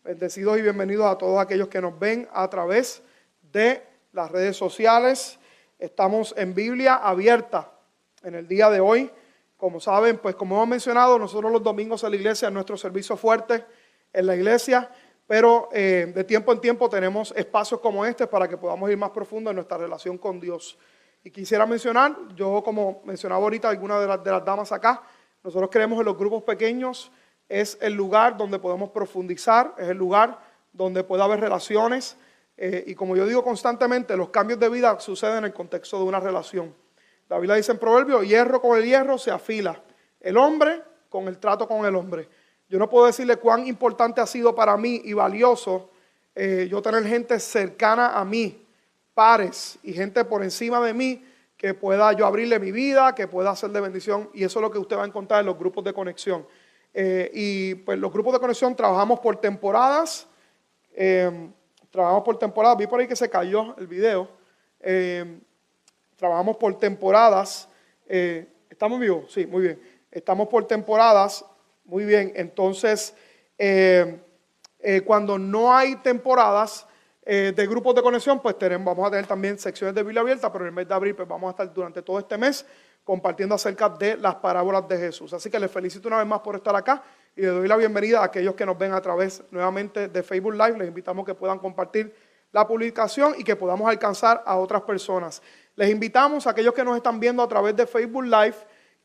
Bendecidos y bienvenidos a todos aquellos que nos ven a través de las redes sociales. Estamos en Biblia Abierta en el día de hoy. Como saben, pues como hemos mencionado, nosotros los domingos en la iglesia, en nuestro servicio fuerte en la iglesia, pero de tiempo en tiempo tenemos espacios como este para que podamos ir más profundo en nuestra relación con Dios. Y quisiera mencionar, yo como mencionaba ahorita algunas de las damas acá, nosotros creemos en los grupos pequeños. Es el lugar donde podemos profundizar, es el lugar donde puede haber relaciones y como yo digo constantemente, los cambios de vida suceden en el contexto de una relación. La Biblia dice en Proverbios, hierro con el hierro se afila, el hombre con el trato con el hombre. Yo no puedo decirle cuán importante ha sido para mí y valioso yo tener gente cercana a mí, pares y gente por encima de mí que pueda yo abrirle mi vida, que pueda ser de bendición, y eso es lo que usted va a encontrar en los grupos de conexión. Y pues los grupos de conexión trabajamos por temporadas, vi por ahí que se cayó el video, trabajamos por temporadas, ¿estamos vivos? Sí, muy bien, estamos por temporadas, muy bien, entonces cuando no hay temporadas de grupos de conexión, pues vamos a tener también secciones de Biblia Abierta, pero en el mes de abril pues vamos a estar durante todo este mes compartiendo acerca de las parábolas de Jesús. Así que les felicito una vez más por estar acá y les doy la bienvenida a aquellos que nos ven a través nuevamente de Facebook Live. Les invitamos a que puedan compartir la publicación y que podamos alcanzar a otras personas. Les invitamos a aquellos que nos están viendo a través de Facebook Live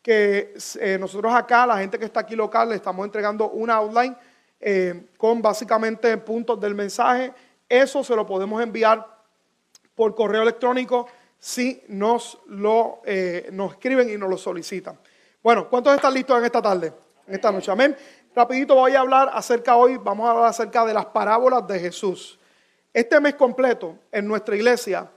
que nosotros acá, la gente que está aquí local, le estamos entregando una outline con básicamente puntos del mensaje. Eso se lo podemos enviar por correo electrónico si nos escriben y nos lo solicitan. Bueno, ¿cuántos están listos en esta tarde? En esta noche, amén. Rapidito vamos a hablar acerca de las parábolas de Jesús. Este mes completo en nuestra iglesia,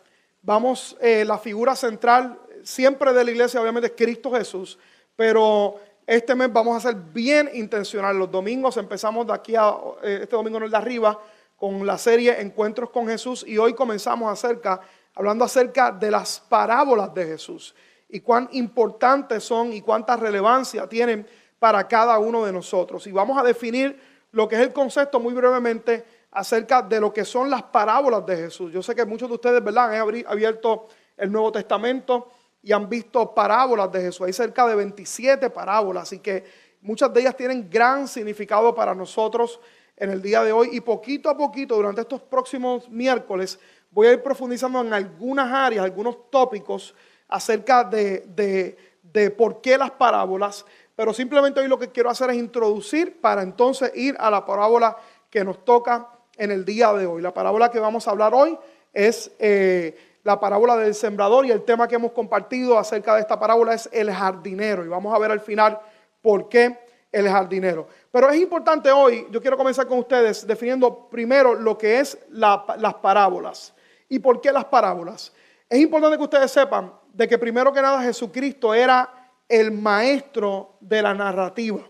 la figura central siempre de la iglesia obviamente es Cristo Jesús, pero este mes vamos a ser bien intencional. Los domingos empezamos de aquí este domingo en el de arriba con la serie Encuentros con Jesús y hoy comenzamos hablando acerca de las parábolas de Jesús y cuán importantes son y cuánta relevancia tienen para cada uno de nosotros. Y vamos a definir lo que es el concepto muy brevemente acerca de lo que son las parábolas de Jesús. Yo sé que muchos de ustedes, ¿verdad?, han abierto el Nuevo Testamento y han visto parábolas de Jesús. Hay cerca de 27 parábolas, así que muchas de ellas tienen gran significado para nosotros en el día de hoy. Y poquito a poquito, durante estos próximos miércoles, voy a ir profundizando en algunas áreas, algunos tópicos acerca de por qué las parábolas. Pero simplemente hoy lo que quiero hacer es introducir para entonces ir a la parábola que nos toca en el día de hoy. La parábola que vamos a hablar hoy es la parábola del sembrador y el tema que hemos compartido acerca de esta parábola es el jardinero. Y vamos a ver al final por qué el jardinero. Pero es importante hoy, yo quiero comenzar con ustedes definiendo primero lo que es las parábolas. ¿Y por qué las parábolas? Es importante que ustedes sepan de que primero que nada Jesucristo era el maestro de la narrativa.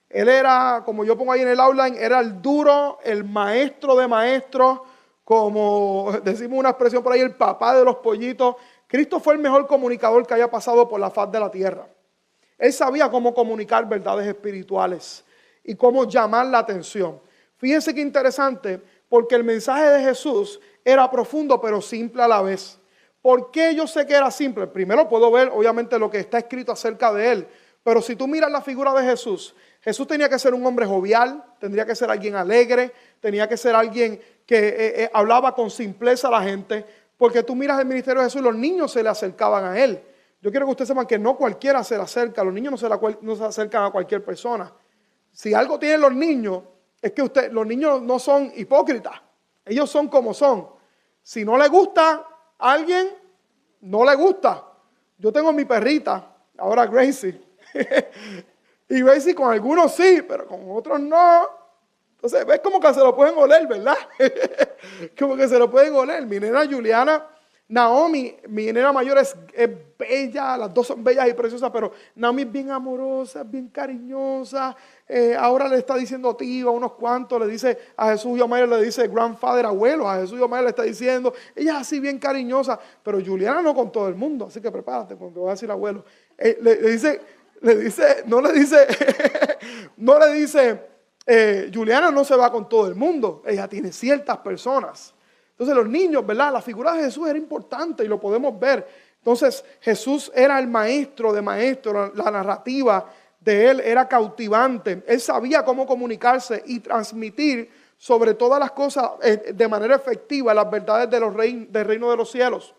Él era, como yo pongo ahí en el outline, era el duro, el maestro de maestros, como decimos una expresión por ahí, el papá de los pollitos. Cristo fue el mejor comunicador que haya pasado por la faz de la tierra. Él sabía cómo comunicar verdades espirituales y cómo llamar la atención. Fíjense qué interesante, porque el mensaje de Jesús era profundo pero simple a la vez. ¿Por qué yo sé que era simple? Primero puedo ver obviamente lo que está escrito acerca de él, pero si tú miras la figura de Jesús, Jesús tenía que ser un hombre jovial, tendría que ser alguien alegre, tenía que ser alguien que hablaba con simpleza a la gente, porque tú miras el ministerio de Jesús, los niños se le acercaban a él. Yo quiero que ustedes sepan que no cualquiera se le acerca, los niños no se acercan a cualquier persona. Si algo tienen los niños, es que los niños no son hipócritas, ellos son como son. Si no le gusta a alguien, no le gusta. Yo tengo mi perrita, ahora Gracie, y Gracie con algunos sí, pero con otros no. Entonces, ves como que se lo pueden oler, ¿verdad? Como que se lo pueden oler. Mi nena Juliana, Naomi, mi nena mayor es bella, las dos son bellas y preciosas, pero Naomi es bien amorosa, es bien cariñosa. Ahora le está diciendo tío a unos cuantos, le dice a Jesús y Omar, le dice grandfather, abuelo, a Jesús y Omar le está diciendo, ella es así bien cariñosa, pero Juliana no con todo el mundo, así que prepárate cuando te voy a decir abuelo. No le dice Juliana no se va con todo el mundo, ella tiene ciertas personas. Entonces los niños, ¿verdad? La figura de Jesús era importante y lo podemos ver. Entonces Jesús era el maestro de maestros, la narrativa de él era cautivante. Él sabía cómo comunicarse y transmitir sobre todas las cosas de manera efectiva las verdades de del reino de los cielos.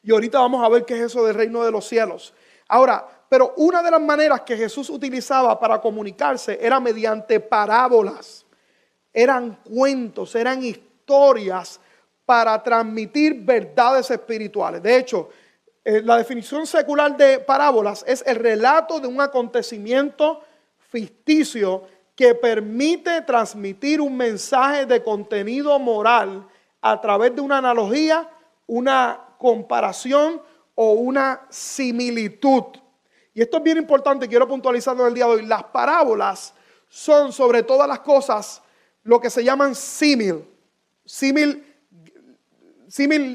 Y ahorita vamos a ver qué es eso del reino de los cielos. Ahora, pero una de las maneras que Jesús utilizaba para comunicarse era mediante parábolas. Eran cuentos, eran historias para transmitir verdades espirituales. De hecho, la definición secular de parábolas es el relato de un acontecimiento ficticio que permite transmitir un mensaje de contenido moral a través de una analogía, una comparación o una similitud. Y esto es bien importante, quiero puntualizarlo en el día de hoy. Las parábolas son sobre todas las cosas lo que se llaman símil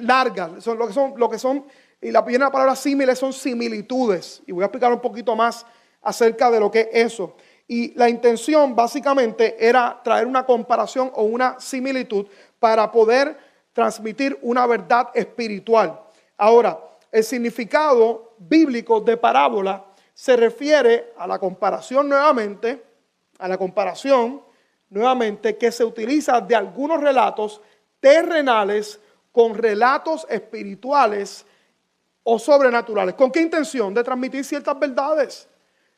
largas, son lo que son, y la primera palabra símiles son similitudes. Y voy a explicar un poquito más acerca de lo que es eso. Y la intención básicamente era traer una comparación o una similitud para poder transmitir una verdad espiritual. Ahora, el significado bíblico de parábola se refiere a la comparación nuevamente, que se utiliza de algunos relatos terrenales con relatos espirituales o sobrenaturales. ¿Con qué intención? De transmitir ciertas verdades,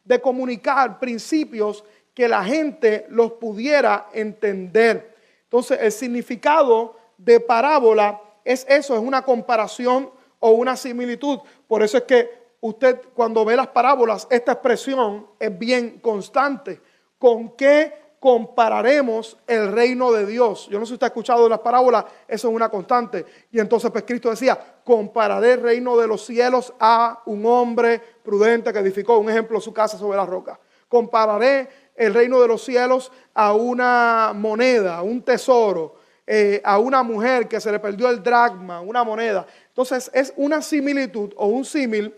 de comunicar principios que la gente los pudiera entender. Entonces, el significado de parábola es eso, es una comparación o una similitud. Por eso es que usted cuando ve las parábolas, esta expresión es bien constante. ¿Con qué compararemos el reino de Dios? Yo no sé si usted ha escuchado de las parábolas, eso es una constante. Y entonces pues Cristo decía, compararé el reino de los cielos a un hombre prudente que edificó, un ejemplo, su casa sobre la roca. Compararé el reino de los cielos a una moneda, a un tesoro, a una mujer que se le perdió el dracma, una moneda. Entonces es una similitud o un símil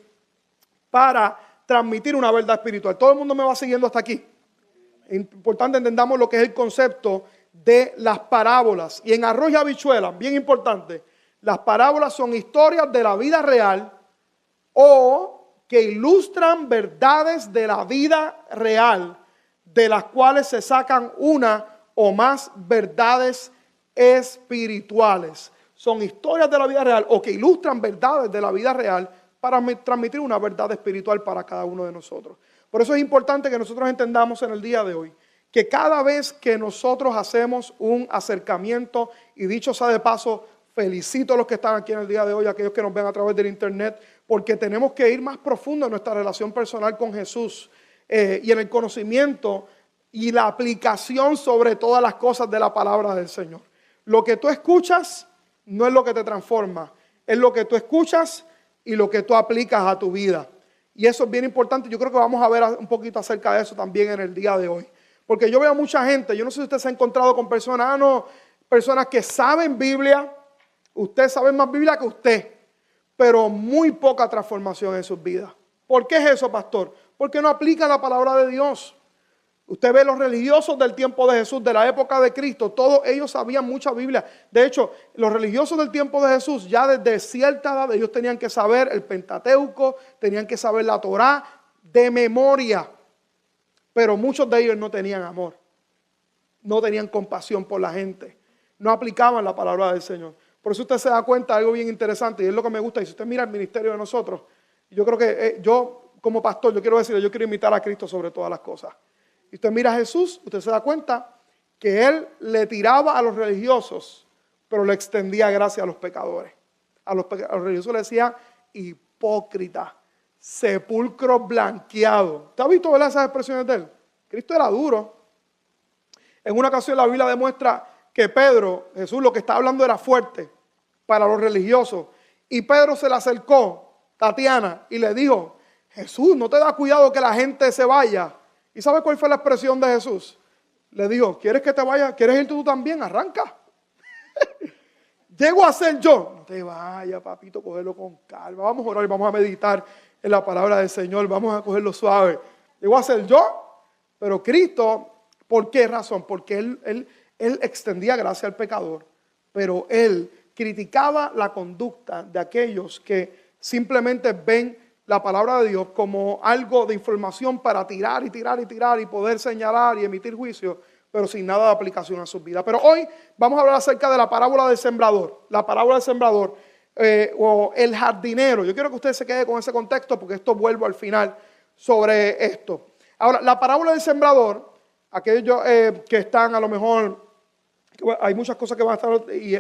para transmitir una verdad espiritual. Todo el mundo me va siguiendo hasta aquí. Es importante entendamos lo que es el concepto de las parábolas. Y en arroz y habichuelas, bien importante, las parábolas son historias de la vida real o que ilustran verdades de la vida real, de las cuales se sacan una o más verdades espirituales. Son historias de la vida real o que ilustran verdades de la vida real para transmitir una verdad espiritual para cada uno de nosotros. Por eso es importante que nosotros entendamos en el día de hoy que cada vez que nosotros hacemos un acercamiento, y dicho sea de paso, felicito a los que están aquí en el día de hoy, a aquellos que nos ven a través del internet, porque tenemos que ir más profundo en nuestra relación personal con Jesús y en el conocimiento y la aplicación sobre todas las cosas de la palabra del Señor. Lo que tú escuchas no es lo que te transforma, es lo que tú escuchas y lo que tú aplicas a tu vida. Y eso es bien importante. Yo creo que vamos a ver un poquito acerca de eso también en el día de hoy. Porque yo veo a mucha gente, yo no sé si usted se ha encontrado con personas, personas que saben Biblia, usted sabe más Biblia que usted, pero muy poca transformación en sus vidas. ¿Por qué es eso, pastor? Porque no aplican la palabra de Dios. Usted ve los religiosos del tiempo de Jesús, de la época de Cristo, todos ellos sabían mucha Biblia. De hecho, los religiosos del tiempo de Jesús, ya desde cierta edad, ellos tenían que saber el Pentateuco, tenían que saber la Torá de memoria. Pero muchos de ellos no tenían amor, no tenían compasión por la gente, no aplicaban la palabra del Señor. Por eso usted se da cuenta de algo bien interesante, y es lo que me gusta. Y si usted mira el ministerio de nosotros, yo creo que yo como pastor, yo quiero decirle, yo quiero imitar a Cristo sobre todas las cosas. Y usted mira a Jesús, usted se da cuenta que Él le tiraba a los religiosos, pero le extendía gracia a los pecadores. A los religiosos le decía hipócrita, sepulcro blanqueado. ¿Usted ha visto esas expresiones de Él? Cristo era duro. En una ocasión la Biblia demuestra que Pedro, Jesús lo que estaba hablando era fuerte para los religiosos. Y Pedro se le acercó, Tatiana, y le dijo, Jesús, ¿no te da cuidado que la gente se vaya? ¿Y sabe cuál fue la expresión de Jesús? Le dijo, ¿quieres que te vaya? ¿Quieres ir tú también? Arranca. Llego a ser yo. No te vayas, papito, cógelo con calma. Vamos a orar y vamos a meditar en la palabra del Señor. Vamos a cogerlo suave. Llego a ser yo, pero Cristo ¿Por qué razón? Porque él extendía gracia al pecador, pero él criticaba la conducta de aquellos que simplemente ven la palabra de Dios como algo de información para tirar y poder señalar y emitir juicio, pero sin nada de aplicación a sus vidas. Pero hoy vamos a hablar acerca de la parábola del sembrador, o el jardinero. Yo quiero que usted se quede con ese contexto porque esto vuelvo al final sobre esto. Ahora, la parábola del sembrador, aquellos que están a lo mejor, hay muchas cosas que van a estar y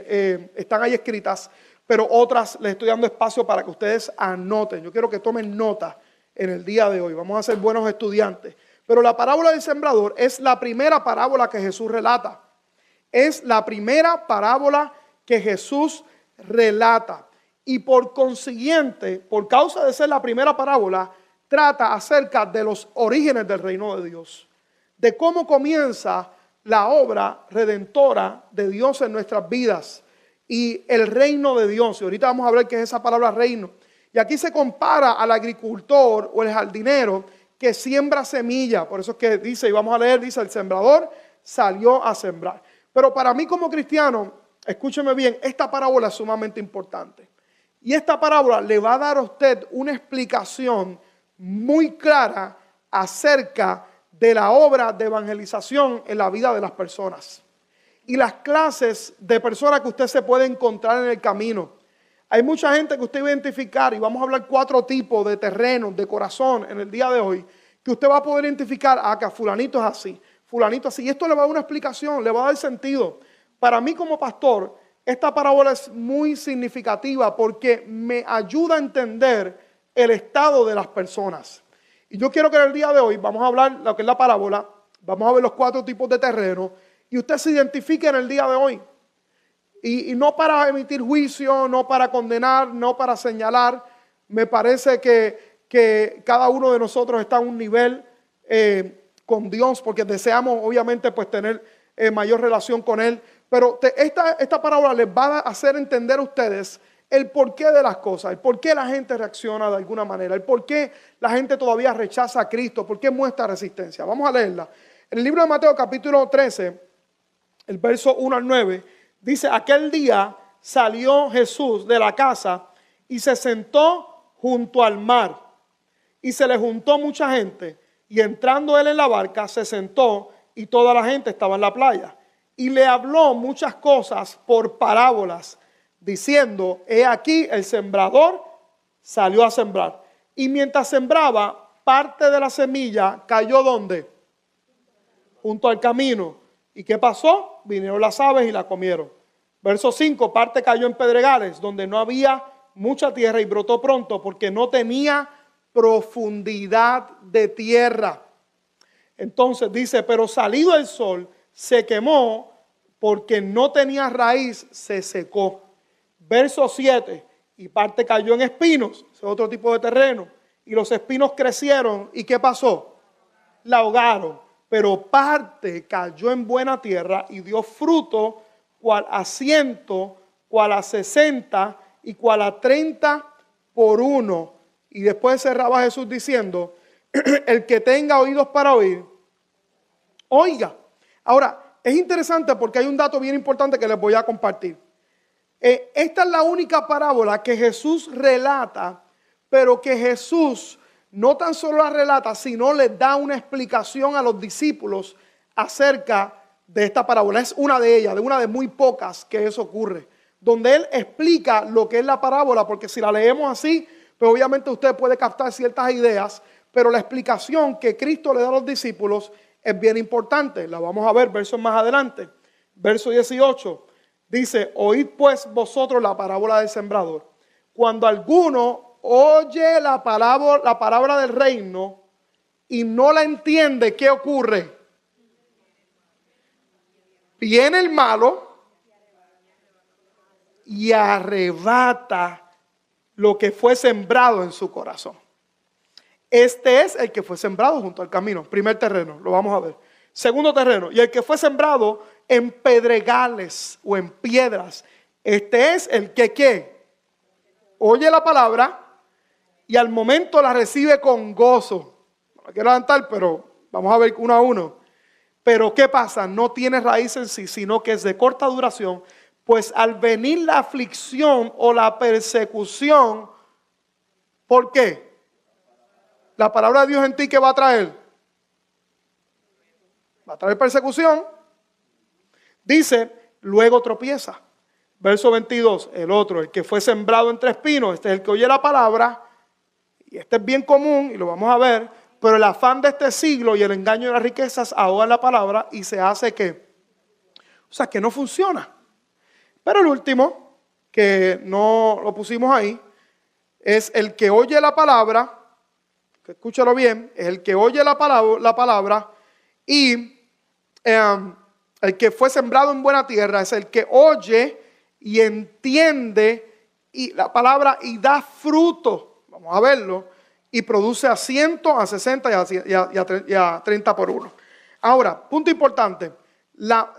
están ahí escritas, pero otras les estoy dando espacio para que ustedes anoten. Yo quiero que tomen nota en el día de hoy. Vamos a ser buenos estudiantes. Pero la parábola del sembrador es la primera parábola que Jesús relata. Es la primera parábola que Jesús relata. Y por consiguiente, por causa de ser la primera parábola, trata acerca de los orígenes del reino de Dios. De cómo comienza la obra redentora de Dios en nuestras vidas y el reino de Dios. Y ahorita vamos a ver qué es esa palabra reino. Y aquí se compara al agricultor o el jardinero que siembra semilla. Por eso es que dice, y vamos a leer, dice, el sembrador salió a sembrar. Pero para mí como cristiano, escúcheme bien, esta parábola es sumamente importante. Y esta parábola le va a dar a usted una explicación muy clara acerca de la obra de evangelización en la vida de las personas y las clases de personas que usted se puede encontrar en el camino. Hay mucha gente que usted va a identificar, y vamos a hablar 4 tipos de terrenos, de corazón en el día de hoy, que usted va a poder identificar, que fulanito es así, fulanito así, y esto le va a dar una explicación, le va a dar sentido. Para mí como pastor, esta parábola es muy significativa porque me ayuda a entender el estado de las personas. Y yo quiero que en el día de hoy vamos a hablar lo que es la parábola, vamos a ver los 4 tipos de terreno y usted se identifique en el día de hoy. Y no para emitir juicio, no para condenar, no para señalar. Me parece que cada uno de nosotros está a un nivel con Dios porque deseamos obviamente pues tener mayor relación con Él. Pero esta parábola les va a hacer entender a ustedes el porqué de las cosas, el por qué la gente reacciona de alguna manera, el por qué la gente todavía rechaza a Cristo, por qué muestra resistencia. Vamos a leerla. En el libro de Mateo capítulo 13, el verso 1 al 9, dice, aquel día salió Jesús de la casa y se sentó junto al mar. Y se le juntó mucha gente y entrando él en la barca se sentó y toda la gente estaba en la playa. Y le habló muchas cosas por parábolas, diciendo, he aquí el sembrador salió a sembrar. Y mientras sembraba, parte de la semilla cayó ¿dónde? Junto al camino. ¿Y qué pasó? Vinieron las aves y la comieron. Verso 5, parte cayó en pedregales, donde no había mucha tierra y brotó pronto porque no tenía profundidad de tierra. Entonces dice, pero salido el sol, se quemó porque no tenía raíz, se secó. Verso 7, y parte cayó en espinos, ese es otro tipo de terreno, y los espinos crecieron, ¿y qué pasó? La ahogaron, pero parte cayó en buena tierra y dio fruto, cual a 100, cual a 60 y cual a 30 por 1. Y después cerraba Jesús diciendo, el que tenga oídos para oír, oiga. Ahora, es interesante porque hay un dato bien importante que les voy a compartir. Esta es la única parábola que Jesús relata, pero que Jesús no tan solo la relata, sino le da una explicación a los discípulos acerca de esta parábola. Es una de ellas, de una de muy pocas que eso ocurre, donde Él explica lo que es la parábola, porque si la leemos así, pues obviamente usted puede captar ciertas ideas, pero la explicación que Cristo le da a los discípulos es bien importante. La vamos a ver versos más adelante. Verso 18 dice, oíd pues vosotros la parábola del sembrador. Cuando alguno oye la palabra del reino y no la entiende, ¿qué ocurre? Viene el malo y arrebata lo que fue sembrado en su corazón. Este es el que fue sembrado junto al camino. Primer terreno, lo vamos a ver. Segundo terreno, y el que fue sembrado en pedregales o en piedras. Este es el que ¿qué? Oye la palabra y al momento la recibe con gozo. No la quiero levantar, pero vamos a ver uno a uno. Pero ¿qué pasa? No tiene raíz en sí, sino que es de corta duración. Pues al venir la aflicción o la persecución, ¿por qué? La palabra de Dios en ti, ¿qué va a traer? Va a traer persecución. Dice, luego tropieza. Verso 22, el otro, el que fue sembrado entre espinos, este es el que oye la palabra, y este es bien común, y lo vamos a ver, pero el afán de este siglo y el engaño de las riquezas ahogan la palabra y se hace que, o sea, que no funciona. Pero el último, que no lo pusimos ahí, es el que oye la palabra, que escúchalo bien, es el que oye la palabra y el que fue sembrado en buena tierra es el que oye y entiende y la palabra y da fruto, vamos a verlo, y produce a 100, a 60 y a 30 por uno. Ahora, punto importante, la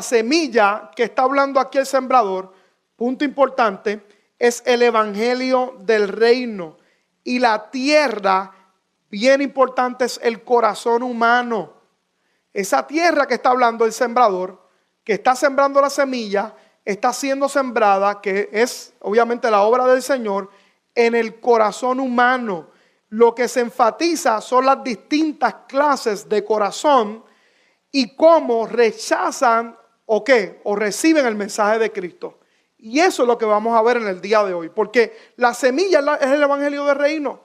semilla que está hablando aquí el sembrador, punto importante, es el evangelio del reino. Y la tierra, bien importante, es el corazón humano. Esa tierra que está hablando el sembrador, que está sembrando la semilla, está siendo sembrada, que es obviamente la obra del Señor, en el corazón humano. Lo que se enfatiza son las distintas clases de corazón y cómo rechazan o qué, o reciben el mensaje de Cristo. Y eso es lo que vamos a ver en el día de hoy, porque la semilla es el evangelio del reino,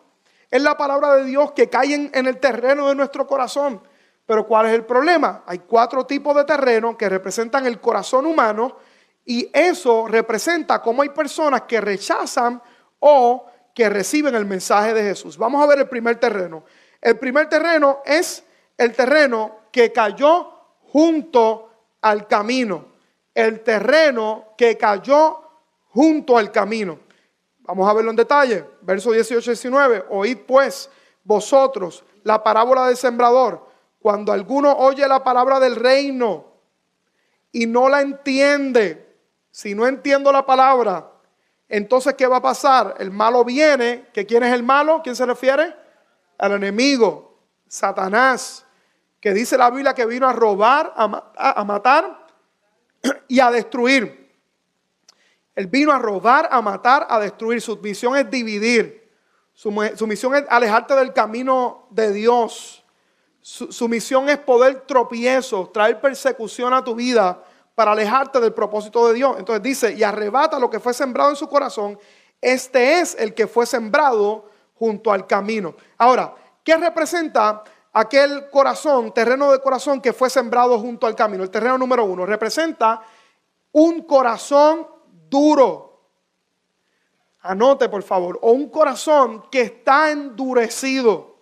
es la palabra de Dios que cae en el terreno de nuestro corazón. Pero ¿cuál es el problema? Hay 4 tipos de terreno que representan el corazón humano y eso representa cómo hay personas que rechazan o que reciben el mensaje de Jesús. Vamos a ver el primer terreno. El primer terreno es el terreno que cayó junto al camino. El terreno que cayó junto al camino. Vamos a verlo en detalle. Verso 18 y 19. Oíd pues vosotros la parábola del sembrador. Cuando alguno oye la palabra del reino y no la entiende, si no entiendo la palabra, entonces ¿qué va a pasar? El malo viene, que ¿quién es el malo? ¿Quién se refiere? Al enemigo, Satanás, que dice la Biblia que vino a robar, a matar y a destruir. Él vino a robar, a matar, a destruir. Su misión es dividir. Su misión es alejarte del camino de Dios. Su misión es poder tropiezos, traer persecución a tu vida para alejarte del propósito de Dios. Entonces dice, y arrebata lo que fue sembrado en su corazón. Este es el que fue sembrado junto al camino. Ahora, ¿qué representa aquel corazón, terreno de corazón que fue sembrado junto al camino? El terreno número 1 representa un corazón duro. Anote por favor, o un corazón que está endurecido.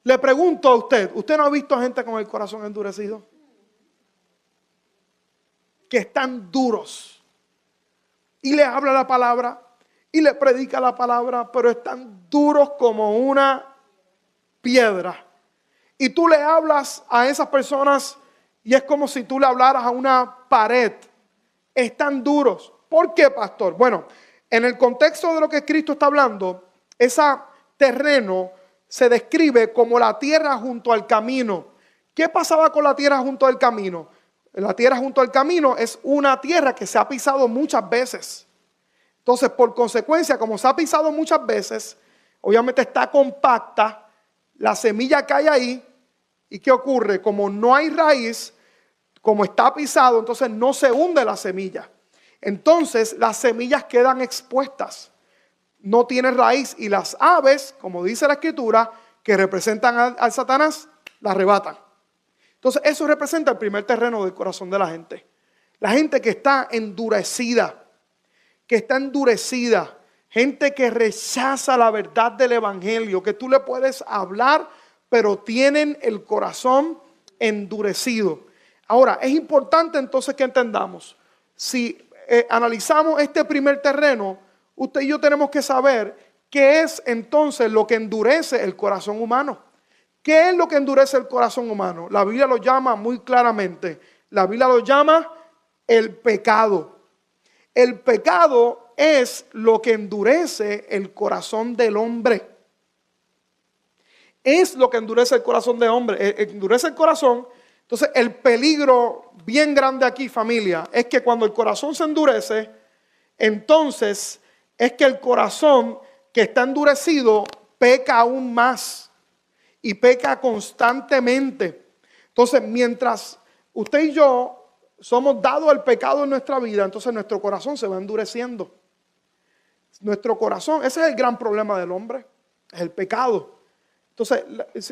Le pregunto a usted, ¿usted no ha visto gente con el corazón endurecido? Que están duros. Y le habla la palabra, y le predica la palabra, pero están duros como una piedra. Y tú le hablas a esas personas y es como si tú le hablaras a una pared. Están duros. ¿Por qué, pastor? Bueno, en el contexto de lo que Cristo está hablando, ese terreno se describe como la tierra junto al camino. ¿Qué pasaba con la tierra junto al camino? La tierra junto al camino es una tierra que se ha pisado muchas veces. Entonces, por consecuencia, como se ha pisado muchas veces, obviamente está compacta, la semilla cae ahí. ¿Y qué ocurre? Como no hay raíz, como está pisado, entonces no se hunde la semilla. Entonces, las semillas quedan expuestas. No tiene raíz y las aves, como dice la escritura, que representan al Satanás, la arrebatan. Entonces eso representa el primer terreno del corazón de la gente. La gente que está endurecida, gente que rechaza la verdad del evangelio, que tú le puedes hablar, pero tienen el corazón endurecido. Ahora, es importante entonces que entendamos, si analizamos este primer terreno, usted y yo tenemos que saber qué es entonces lo que endurece el corazón humano. ¿Qué es lo que endurece el corazón humano? La Biblia lo llama muy claramente. La Biblia lo llama el pecado. El pecado es lo que endurece el corazón del hombre. es lo que endurece el corazón de hombre, endurece el corazón. Entonces el peligro bien grande aquí, familia, es que cuando el corazón se endurece, entonces es que el corazón que está endurecido peca aún más y peca constantemente. Entonces mientras usted y yo somos dados al pecado en nuestra vida, entonces nuestro corazón se va endureciendo. Nuestro corazón, ese es el gran problema del hombre, es el pecado. Entonces,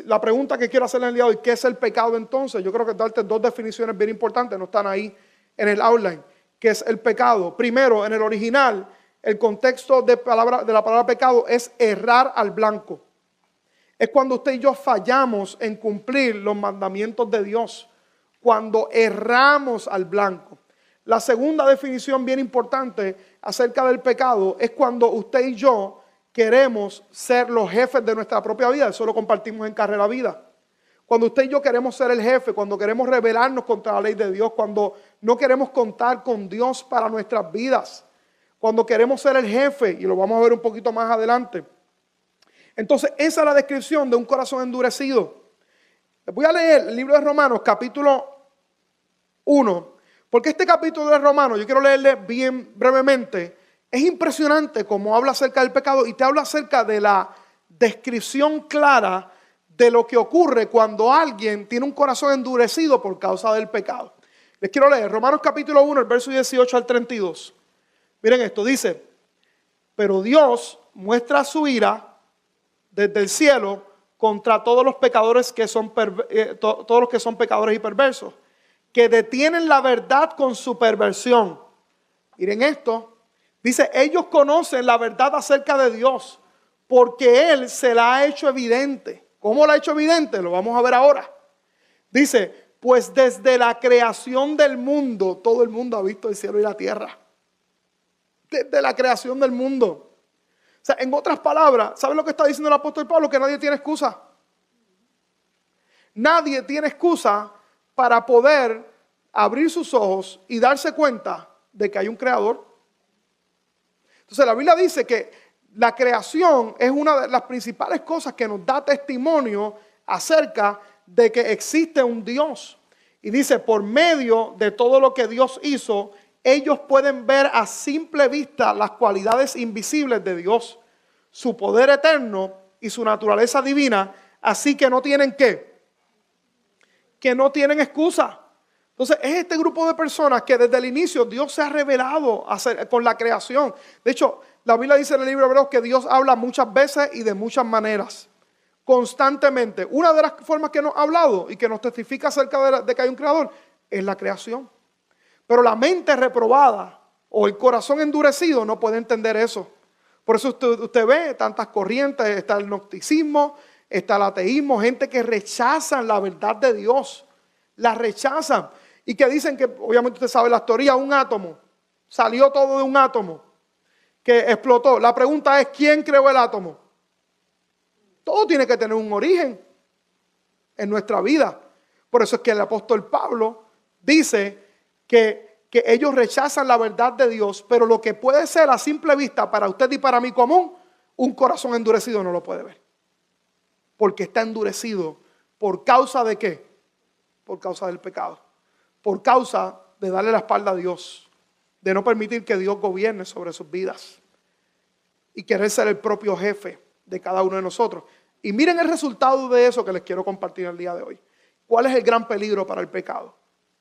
la pregunta que quiero hacerle el día de hoy, ¿qué es el pecado entonces? Yo creo que darte dos definiciones bien importantes, no están ahí en el outline. ¿Qué es el pecado? Primero, en el original, el contexto de la palabra pecado es errar al blanco. Es cuando usted y yo fallamos en cumplir los mandamientos de Dios, cuando erramos al blanco. La segunda definición bien importante acerca del pecado es cuando usted y yo queremos ser los jefes de nuestra propia vida. Eso lo compartimos en Carrera Vida. Cuando usted y yo queremos ser el jefe, cuando queremos rebelarnos contra la ley de Dios, cuando no queremos contar con Dios para nuestras vidas, cuando queremos ser el jefe, y lo vamos a ver un poquito más adelante. Entonces, esa es la descripción de un corazón endurecido. Les voy a leer el libro de Romanos, capítulo 1, porque este capítulo de Romanos, yo quiero leerle bien brevemente. Es impresionante cómo habla acerca del pecado y te habla acerca de la descripción clara de lo que ocurre cuando alguien tiene un corazón endurecido por causa del pecado. Les quiero leer Romanos capítulo 1, el verso 18 al 32. Miren esto, dice: pero Dios muestra su ira desde el cielo contra todos los pecadores todos los que son pecadores y perversos, que detienen la verdad con su perversión. Miren esto. Dice, ellos conocen la verdad acerca de Dios porque Él se la ha hecho evidente. ¿Cómo la ha hecho evidente? Lo vamos a ver ahora. Dice, pues desde la creación del mundo, todo el mundo ha visto el cielo y la tierra. Desde la creación del mundo. O sea, en otras palabras, ¿saben lo que está diciendo el apóstol Pablo? Que nadie tiene excusa. Nadie tiene excusa para poder abrir sus ojos y darse cuenta de que hay un creador. Entonces la Biblia dice que la creación es una de las principales cosas que nos da testimonio acerca de que existe un Dios. Y dice, por medio de todo lo que Dios hizo, ellos pueden ver a simple vista las cualidades invisibles de Dios, su poder eterno y su naturaleza divina, así que no tienen ¿qué? Que no tienen excusa. Entonces es este grupo de personas que desde el inicio Dios se ha revelado con la creación. De hecho, la Biblia dice en el libro de Hebreos que Dios habla muchas veces y de muchas maneras, constantemente. Una de las formas que nos ha hablado y que nos testifica acerca de que hay un creador es la creación. Pero la mente reprobada o el corazón endurecido no puede entender eso. Por eso usted ve tantas corrientes, está el gnosticismo, está el ateísmo, gente que rechazan la verdad de Dios, la rechazan. Y que dicen que, obviamente usted sabe la teoría, un átomo, salió todo de un átomo que explotó. La pregunta es, ¿quién creó el átomo? Todo tiene que tener un origen en nuestra vida. Por eso es que el apóstol Pablo dice que ellos rechazan la verdad de Dios, pero lo que puede ser a simple vista para usted y para mí común, un corazón endurecido no lo puede ver. Porque está endurecido. ¿Por causa de qué? Por causa del pecado. Por causa de darle la espalda a Dios, de no permitir que Dios gobierne sobre sus vidas y querer ser el propio jefe de cada uno de nosotros. Y miren el resultado de eso que les quiero compartir el día de hoy. ¿Cuál es el gran peligro para el pecado?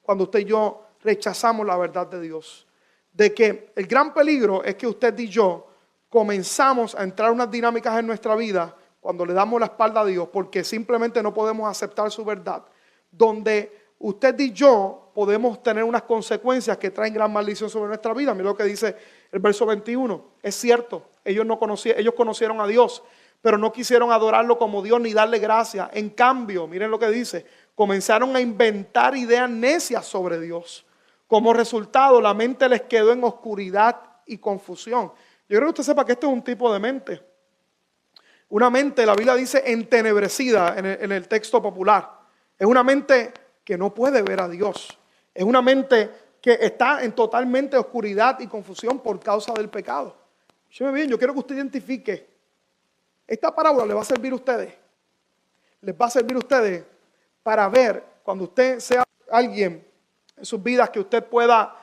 Cuando usted y yo rechazamos la verdad de Dios. De que el gran peligro es que usted y yo comenzamos a entrar en unas dinámicas en nuestra vida cuando le damos la espalda a Dios porque simplemente no podemos aceptar su verdad, donde usted y yo podemos tener unas consecuencias que traen gran maldición sobre nuestra vida. Mira lo que dice el verso 21. Es cierto, ellos conocieron a Dios, pero no quisieron adorarlo como Dios ni darle gracia. En cambio, miren lo que dice, comenzaron a inventar ideas necias sobre Dios. Como resultado, la mente les quedó en oscuridad y confusión. Yo creo que usted sepa que este es un tipo de mente. Una mente, la Biblia dice, entenebrecida en el texto popular. Es una mente que no puede ver a Dios. Es una mente que está en totalmente oscuridad y confusión por causa del pecado. Escúcheme bien, yo quiero que usted identifique. Esta parábola le va a servir a ustedes. les va a servir a ustedes para ver, cuando usted sea alguien en sus vidas, que usted pueda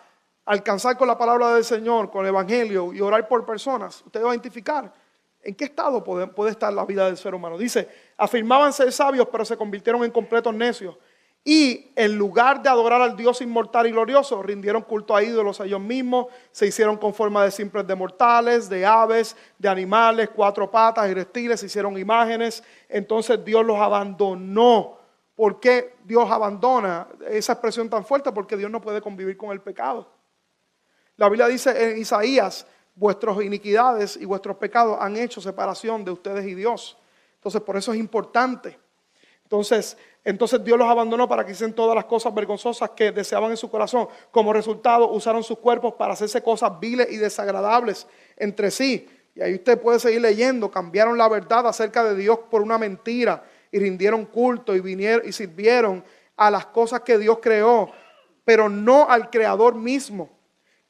alcanzar con la palabra del Señor, con el Evangelio y orar por personas. Usted va a identificar en qué estado puede estar la vida del ser humano. Dice, afirmaban ser sabios, pero se convirtieron en completos necios. Y en lugar de adorar al Dios inmortal y glorioso, rindieron culto a ídolos a ellos mismos, se hicieron con forma de simples de mortales, de aves, de animales, 4 patas y reptiles, se hicieron imágenes. Entonces Dios los abandonó. ¿Por qué Dios abandona esa expresión tan fuerte? Porque Dios no puede convivir con el pecado. La Biblia dice en Isaías, vuestras iniquidades y vuestros pecados han hecho separación de ustedes y Dios. Entonces por eso es importante. Entonces Dios los abandonó para que hicieran todas las cosas vergonzosas que deseaban en su corazón. Como resultado usaron sus cuerpos para hacerse cosas viles y desagradables entre sí. Y ahí usted puede seguir leyendo. Cambiaron la verdad acerca de Dios por una mentira y rindieron culto y sirvieron a las cosas que Dios creó, pero no al Creador mismo.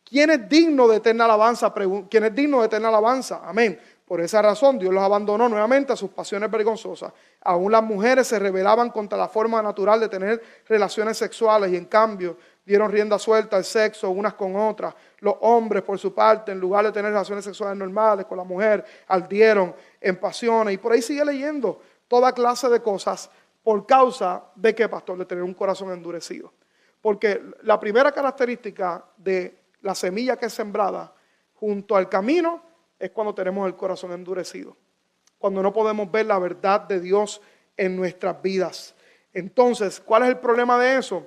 ¿Quién es digno de eterna alabanza? ¿Quién es digno de eterna alabanza? Amén. Por esa razón Dios los abandonó nuevamente a sus pasiones vergonzosas. Aún las mujeres se rebelaban contra la forma natural de tener relaciones sexuales y en cambio dieron rienda suelta al sexo unas con otras. Los hombres, por su parte, en lugar de tener relaciones sexuales normales con la mujer, ardieron en pasiones. Y por ahí sigue leyendo toda clase de cosas por causa de que, pastor, de tener un corazón endurecido. Porque la primera característica de la semilla que es sembrada junto al camino es cuando tenemos el corazón endurecido, cuando no podemos ver la verdad de Dios en nuestras vidas. Entonces, ¿cuál es el problema de eso?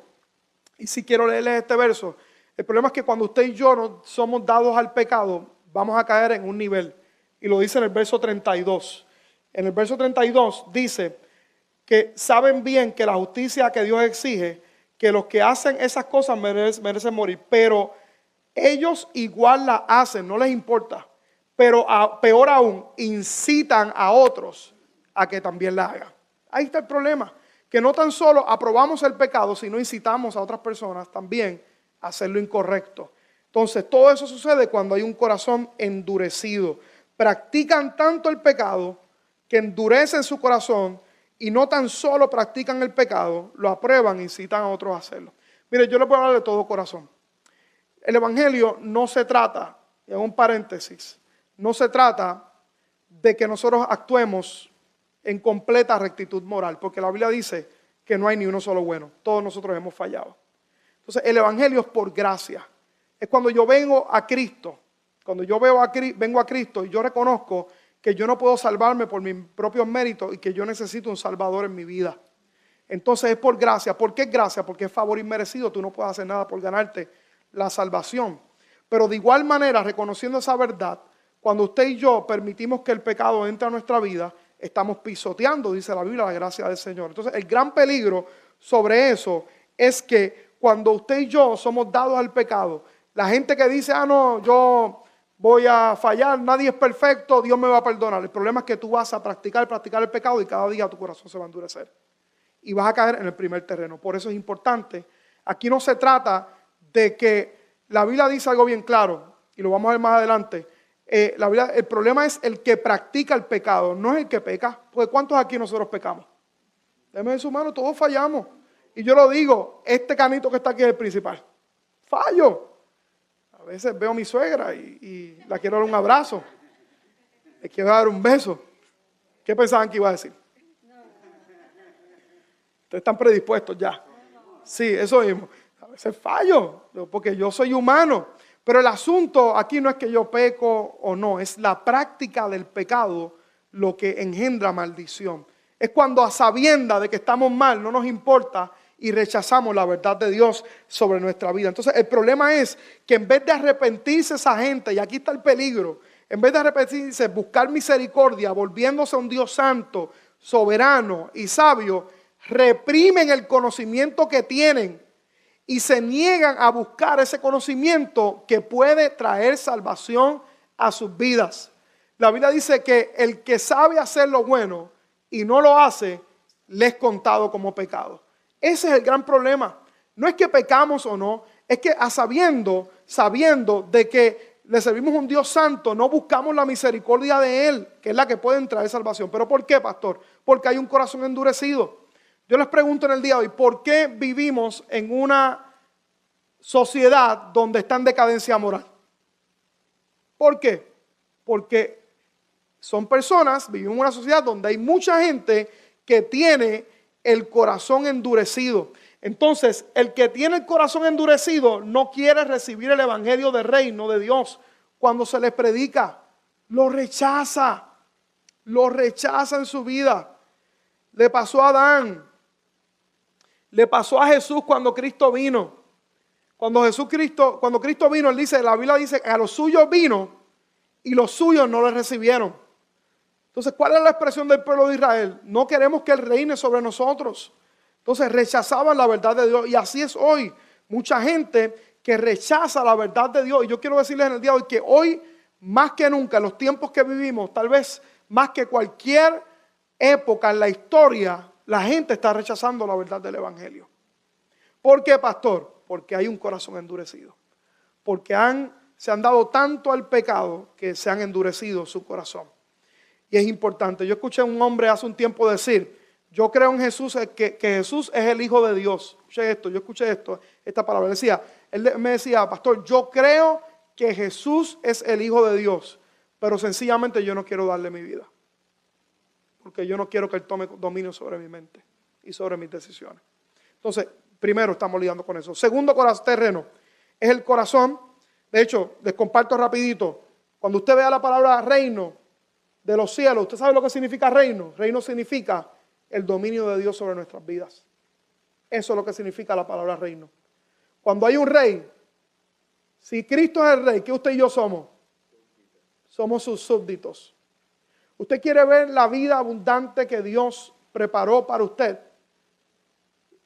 Y si quiero leerles este verso, el problema es que cuando usted y yo no somos dados al pecado, vamos a caer en un nivel, y lo dice en el verso 32. En el verso 32 dice que saben bien que la justicia que Dios exige, que los que hacen esas cosas merecen morir, pero ellos igual la hacen, no les importa. Pero peor aún, incitan a otros a que también la hagan. Ahí está el problema, que no tan solo aprobamos el pecado, sino incitamos a otras personas también a hacer lo incorrecto. Entonces, todo eso sucede cuando hay un corazón endurecido. Practican tanto el pecado que endurecen su corazón y no tan solo practican el pecado, lo aprueban e incitan a otros a hacerlo. Mire, yo le puedo hablar de todo corazón. El Evangelio no se trata, y en un paréntesis, no se trata de que nosotros actuemos en completa rectitud moral, porque la Biblia dice que no hay ni uno solo bueno. Todos nosotros hemos fallado. Entonces, el Evangelio es por gracia. Es cuando yo vengo a Cristo, cuando yo vengo a Cristo y yo reconozco que yo no puedo salvarme por mis propios méritos y que yo necesito un Salvador en mi vida. Entonces, es por gracia. ¿Por qué es gracia? Porque es favor inmerecido. Tú no puedes hacer nada por ganarte la salvación. Pero de igual manera, reconociendo esa verdad, cuando usted y yo permitimos que el pecado entre a nuestra vida, estamos pisoteando, dice la Biblia, la gracia del Señor. Entonces, el gran peligro sobre eso es que cuando usted y yo somos dados al pecado, la gente que dice, no, yo voy a fallar, nadie es perfecto, Dios me va a perdonar. El problema es que tú vas a practicar el pecado y cada día tu corazón se va a endurecer. Y vas a caer en el primer terreno. Por eso es importante. Aquí no se trata de que la Biblia dice algo bien claro, y lo vamos a ver más adelante. El problema es el que practica el pecado, no es el que peca. Porque ¿cuántos aquí nosotros pecamos? Déjeme ver su mano, todos fallamos. Y yo lo digo, este canito que está aquí es el principal. Fallo. A veces veo a mi suegra y la quiero dar un abrazo. Le quiero dar un beso. ¿Qué pensaban que iba a decir? Ustedes están predispuestos ya. Sí, eso mismo. A veces fallo, porque yo soy humano. Pero el asunto aquí no es que yo peco o no, es la práctica del pecado lo que engendra maldición. Es cuando a sabienda de que estamos mal, no nos importa y rechazamos la verdad de Dios sobre nuestra vida. Entonces el problema es que en vez de arrepentirse esa gente, y aquí está el peligro, en vez de arrepentirse, buscar misericordia, volviéndose a un Dios santo, soberano y sabio, reprimen el conocimiento que tienen y se niegan a buscar ese conocimiento que puede traer salvación a sus vidas. La Biblia dice que el que sabe hacer lo bueno y no lo hace, le es contado como pecado. Ese es el gran problema. No es que pecamos o no, es que sabiendo de que le servimos a un Dios santo, no buscamos la misericordia de Él, que es la que puede traer salvación. ¿Pero por qué, pastor? porque hay un corazón endurecido. Yo les pregunto en el día de hoy, ¿por qué vivimos en una sociedad donde está en decadencia moral? ¿Por qué? Porque son personas, vivimos en una sociedad donde hay mucha gente que tiene el corazón endurecido. Entonces, el que tiene el corazón endurecido no quiere recibir el evangelio del reino de Dios cuando se les predica. Lo rechaza en su vida. Le pasó a Adán, le pasó a Jesús cuando Cristo vino. Cuando Cristo vino, él dice, la Biblia dice, a los suyos vino y los suyos no le recibieron. Entonces, ¿cuál es la expresión del pueblo de Israel? No queremos que Él reine sobre nosotros. Entonces, rechazaban la verdad de Dios. Y así es hoy. Mucha gente que rechaza la verdad de Dios. Y yo quiero decirles en el día de hoy que hoy, más que nunca, en los tiempos que vivimos, tal vez más que cualquier época en la historia, la gente está rechazando la verdad del evangelio. ¿Por qué, pastor? Porque hay un corazón endurecido. Porque se han dado tanto al pecado que se han endurecido su corazón. Y es importante. Yo escuché a un hombre hace un tiempo decir, yo creo en Jesús, que Jesús es el Hijo de Dios. Yo escuché esta palabra. Él me decía, pastor, yo creo que Jesús es el Hijo de Dios, pero sencillamente yo no quiero darle mi vida. Porque yo no quiero que Él tome dominio sobre mi mente y sobre mis decisiones. Entonces, primero estamos lidiando con eso. Segundo terreno es el corazón. De hecho, les comparto rapidito. Cuando usted vea la palabra reino de los cielos, ¿usted sabe lo que significa reino? Reino significa el dominio de Dios sobre nuestras vidas. Eso es lo que significa la palabra reino. Cuando hay un rey, si Cristo es el rey, ¿qué usted y yo somos? Somos sus súbditos. ¿Usted quiere ver la vida abundante que Dios preparó para usted?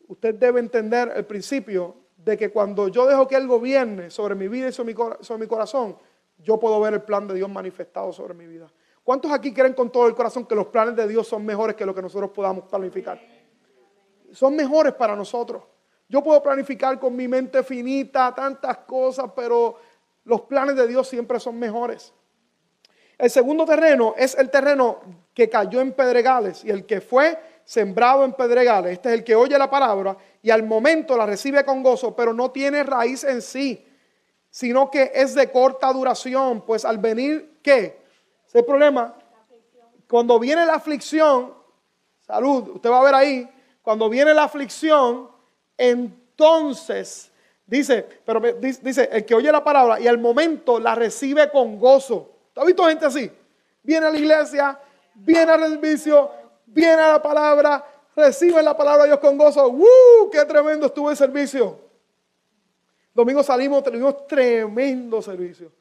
Usted debe entender el principio de que cuando yo dejo que Él gobierne sobre mi vida y sobre mi corazón, yo puedo ver el plan de Dios manifestado sobre mi vida. ¿Cuántos aquí creen con todo el corazón que los planes de Dios son mejores que lo que nosotros podamos planificar? Son mejores para nosotros. Yo puedo planificar con mi mente finita tantas cosas, pero los planes de Dios siempre son mejores. El segundo terreno es el terreno que cayó en pedregales y el que fue sembrado en pedregales. Este es el que oye la palabra y al momento la recibe con gozo, pero no tiene raíz en sí, sino que es de corta duración. Pues al venir, ¿qué? Ese es el problema. Cuando viene la aflicción, salud, usted va a ver ahí, cuando viene la aflicción, entonces, dice, el que oye la palabra y al momento la recibe con gozo. ¿Has visto gente así? Viene a la iglesia, viene al servicio, viene a la palabra, recibe la palabra de Dios con gozo. ¡Qué tremendo estuvo el servicio! Domingo tuvimos tremendo servicio.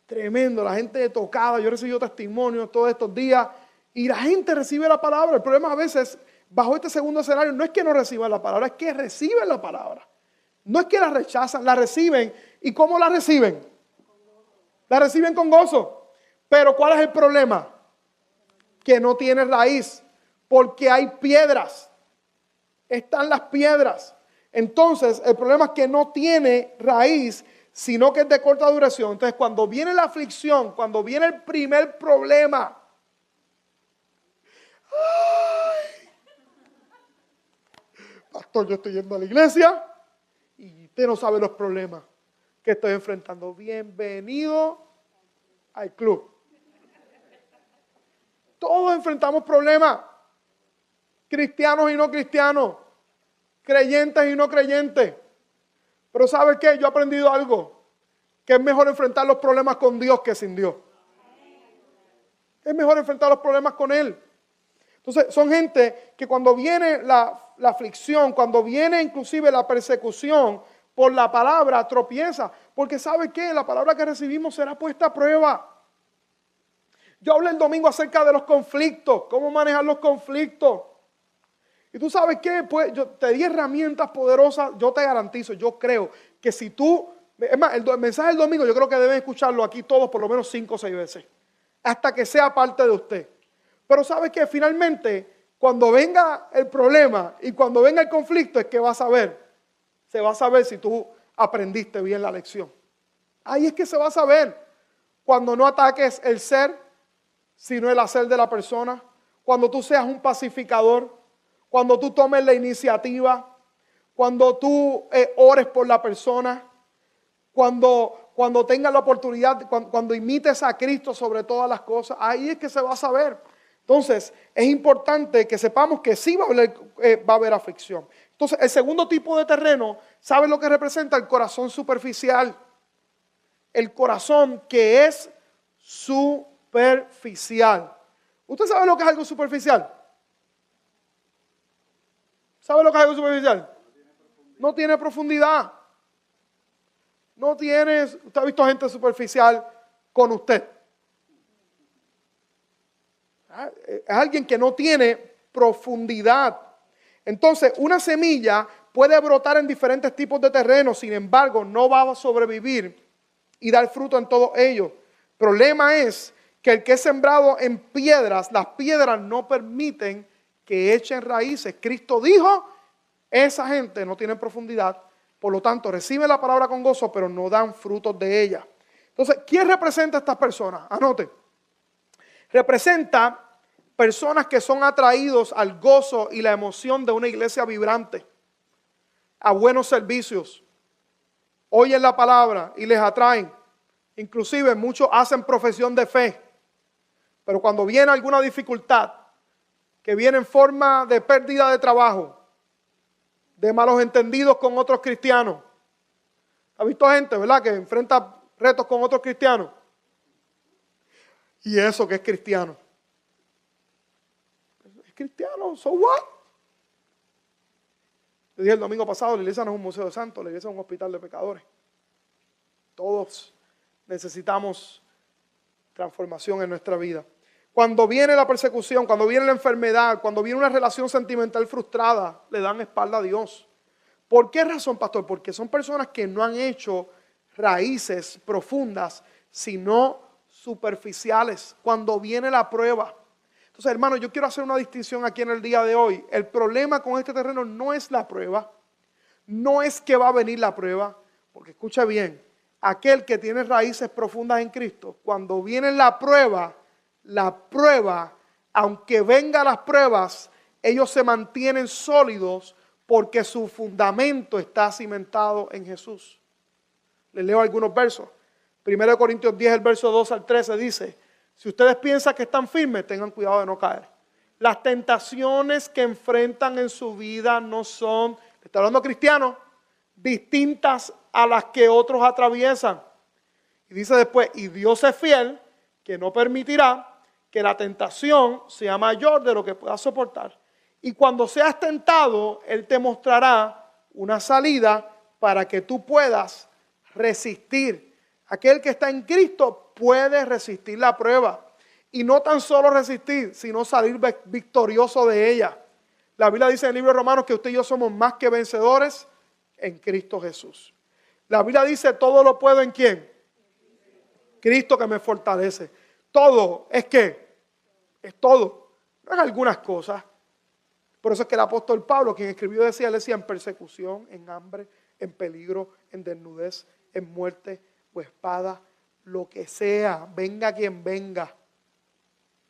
Tremendo, la gente tocada. Yo he recibido testimonios todos estos días y la gente recibe la palabra. El problema a veces, bajo este segundo escenario, no es que no reciban la palabra, es que reciben la palabra. No es que la rechazan, la reciben. ¿Y cómo la reciben? La reciben con gozo. Pero ¿cuál es el problema? Que no tiene raíz, porque hay piedras. Están las piedras. Entonces, el problema es que no tiene raíz, sino que es de corta duración. Entonces, cuando viene la aflicción, cuando viene el primer problema, ¡ay! Pastor, yo estoy yendo a la iglesia y usted no sabe los problemas que estoy enfrentando. Bienvenido al club. Todos enfrentamos problemas, cristianos y no cristianos, creyentes y no creyentes. Pero ¿sabe qué? Yo he aprendido algo, que es mejor enfrentar los problemas con Dios que sin Dios. Es mejor enfrentar los problemas con Él. Entonces son gente que cuando viene la aflicción, cuando viene inclusive la persecución por la palabra, tropieza. Porque ¿sabe qué? La palabra que recibimos será puesta a prueba. Yo hablé el domingo acerca de los conflictos, cómo manejar los conflictos. Y tú sabes qué, pues yo te di herramientas poderosas, yo te garantizo, yo creo que si tú, es más, el mensaje del domingo yo creo que deben escucharlo aquí todos por lo menos 5 o 6 veces, hasta que sea parte de usted. Pero sabes que finalmente, cuando venga el problema y cuando venga el conflicto, es que se va a saber si tú aprendiste bien la lección. Ahí es que se va a saber, cuando no ataques el ser, sino el hacer de la persona. cuando tú seas un pacificador, cuando tú tomes la iniciativa, cuando tú ores por la persona, cuando tengas la oportunidad, cuando imites a Cristo sobre todas las cosas, ahí es que se va a saber. Entonces, es importante que sepamos que sí va a haber aflicción. Entonces, el segundo tipo de terreno, ¿sabe lo que representa? El corazón superficial. El corazón que es superficial. ¿Usted sabe lo que es algo superficial? ¿Sabe lo que es algo superficial? No tiene profundidad. Usted ha visto gente superficial con usted. Es alguien que no tiene profundidad. Entonces, una semilla puede brotar en diferentes tipos de terrenos, sin embargo, no va a sobrevivir y dar fruto en todo ello. El problema es que el que es sembrado en piedras, las piedras no permiten que echen raíces. Cristo dijo, esa gente no tiene profundidad, por lo tanto, reciben la palabra con gozo, pero no dan frutos de ella. Entonces, ¿quién representa a estas personas? Anote. Representa personas que son atraídos al gozo y la emoción de una iglesia vibrante, a buenos servicios, oyen la palabra y les atraen. Inclusive muchos hacen profesión de fe, pero cuando viene alguna dificultad, que viene en forma de pérdida de trabajo, de malos entendidos con otros cristianos. ¿Ha visto gente, verdad, que enfrenta retos con otros cristianos? Y eso que es cristiano. Es cristiano, so what? Le dije el domingo pasado, la iglesia no es un museo de santos, la iglesia es un hospital de pecadores. Todos necesitamos transformación en nuestra vida. Cuando viene la persecución, cuando viene la enfermedad, cuando viene una relación sentimental frustrada, le dan espalda a Dios. ¿Por qué razón, pastor? Porque son personas que no han hecho raíces profundas, sino superficiales. Cuando viene la prueba. Entonces, hermano, yo quiero hacer una distinción aquí en el día de hoy. El problema con este terreno no es la prueba, no es que va a venir la prueba, porque escucha bien, aquel que tiene raíces profundas en Cristo, cuando viene la prueba, aunque vengan las pruebas, ellos se mantienen sólidos porque su fundamento está cimentado en Jesús. Les leo algunos versos. 1 Corintios 10, el verso 2 al 13 dice, si ustedes piensan que están firmes, tengan cuidado de no caer. Las tentaciones que enfrentan en su vida no son, está hablando cristianos, distintas a las que otros atraviesan. Y dice después, y Dios es fiel, que no permitirá que la tentación sea mayor de lo que puedas soportar. Y cuando seas tentado, Él te mostrará una salida para que tú puedas resistir. Aquel que está en Cristo puede resistir la prueba. Y no tan solo resistir, sino salir victorioso de ella. La Biblia dice en el libro de Romanos que usted y yo somos más que vencedores en Cristo Jesús. La Biblia dice, todo lo puedo ¿en quién? Cristo que me fortalece. Todo es que es todo, no es algunas cosas. Por eso es que el apóstol Pablo, quien escribió, él decía en persecución, en hambre, en peligro, en desnudez, en muerte o espada, lo que sea, venga quien venga.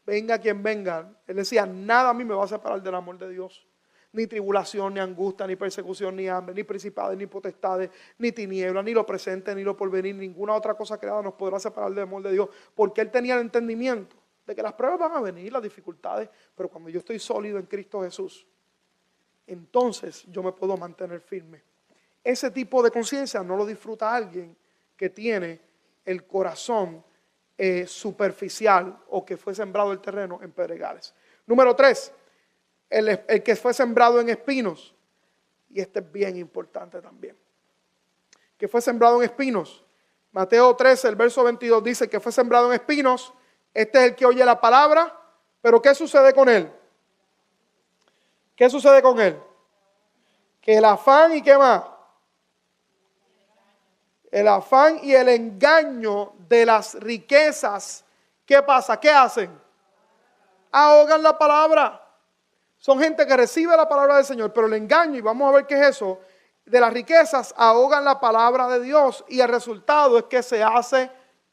Venga quien venga. Él decía, nada a mí me va a separar del amor de Dios. Ni tribulación, ni angustia, ni persecución, ni hambre, ni principades, ni potestades, ni tinieblas, ni lo presente, ni lo porvenir, ninguna otra cosa creada nos podrá separar del amor de Dios. Porque él tenía el entendimiento de que las pruebas van a venir, las dificultades, pero cuando yo estoy sólido en Cristo Jesús, entonces yo me puedo mantener firme. Ese tipo de conciencia no lo disfruta alguien que tiene el corazón superficial o que fue sembrado el terreno en pedregales. Número 3, el que fue sembrado en espinos, y este es bien importante también, que fue sembrado en espinos. Mateo 13, el verso 22 dice que fue sembrado en espinos. Este es el que oye la palabra, pero ¿qué sucede con él? ¿Qué sucede con él? Que el afán y ¿qué más? El afán y el engaño de las riquezas. ¿Qué pasa? ¿Qué hacen? Ahogan la palabra. Son gente que recibe la palabra del Señor, pero el engaño, y vamos a ver qué es eso, de las riquezas ahogan la palabra de Dios y el resultado es que se hace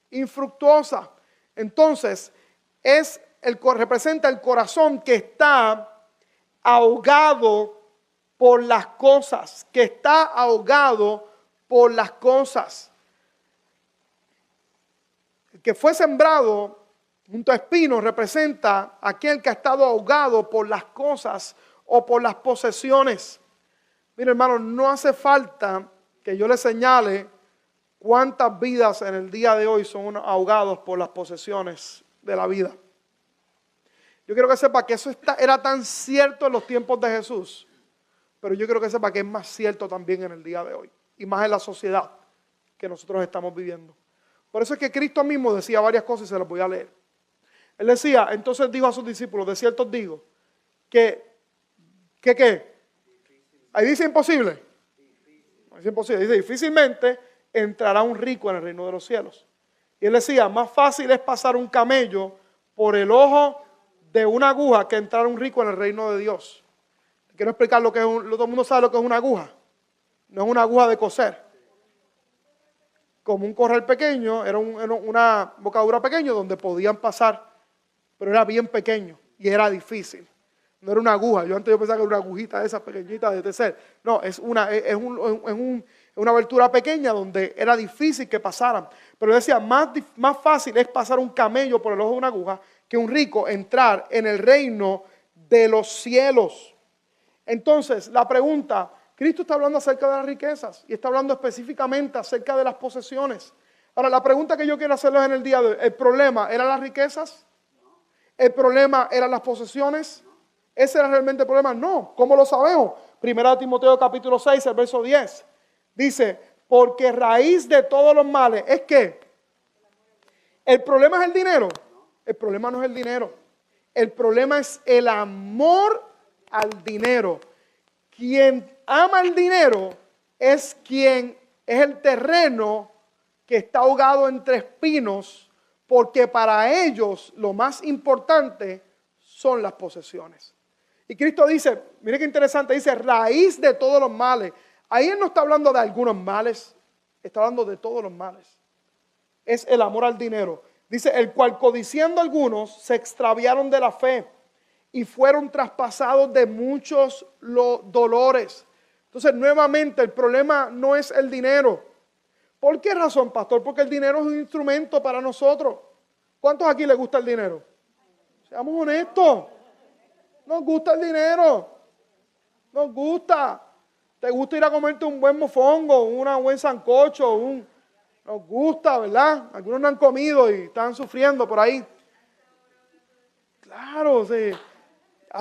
infructuosa. Entonces, es representa el corazón que está ahogado por las cosas, que está ahogado por las cosas. El que fue sembrado junto a espinos representa aquel que ha estado ahogado por las cosas o por las posesiones. Mire, hermano, no hace falta que yo le señale cuántas vidas en el día de hoy son ahogados por las posesiones de la vida. Yo quiero que sepa que eso era tan cierto en los tiempos de Jesús, pero yo quiero que sepa que es más cierto también en el día de hoy y más en la sociedad que nosotros estamos viviendo. Por eso es que Cristo mismo decía varias cosas y se las voy a leer. Él decía, entonces dijo a sus discípulos, de cierto os digo, ¿qué? Ahí dice imposible. No dice imposible, dice difícilmente entrará un rico en el reino de los cielos. Y él decía, más fácil es pasar un camello por el ojo de una aguja que entrar un rico en el reino de Dios. Quiero explicar lo que es todo el mundo sabe lo que es una aguja. No es una aguja de coser. Como un corral pequeño, era una bocadura pequeña donde podían pasar, pero era bien pequeño y era difícil. No era una aguja. Yo pensaba que era una agujita de esas pequeñitas de tecer. No, es una abertura pequeña donde era difícil que pasaran. Pero decía, más fácil es pasar un camello por el ojo de una aguja que un rico entrar en el reino de los cielos. Entonces, la pregunta, Cristo está hablando acerca de las riquezas y está hablando específicamente acerca de las posesiones. Ahora, la pregunta que yo quiero hacerles en el día de hoy, ¿el problema eran las riquezas? ¿El problema eran las posesiones? ¿Ese era realmente el problema? No. ¿Cómo lo sabemos? Primera de Timoteo capítulo 6, el verso 10. Dice, porque raíz de todos los males es que el problema es el dinero. El problema no es el dinero. El problema es el amor al dinero. Quien ama el dinero es el terreno que está ahogado entre espinos, porque para ellos lo más importante son las posesiones. Y Cristo dice, mire qué interesante, dice raíz de todos los males. Ahí Él no está hablando de algunos males, está hablando de todos los males. Es el amor al dinero. Dice, el cual codiciando algunos se extraviaron de la fe y fueron traspasados de muchos dolores. Entonces, nuevamente, el problema no es el dinero. ¿Por qué razón, pastor? Porque el dinero es un instrumento para nosotros. ¿Cuántos aquí les gusta el dinero? Seamos honestos. Nos gusta el dinero. Nos gusta. ¿Te gusta ir a comerte un buen mofongo, un buen sancocho? Nos gusta, ¿verdad? Algunos no han comido y están sufriendo por ahí. Claro, sí.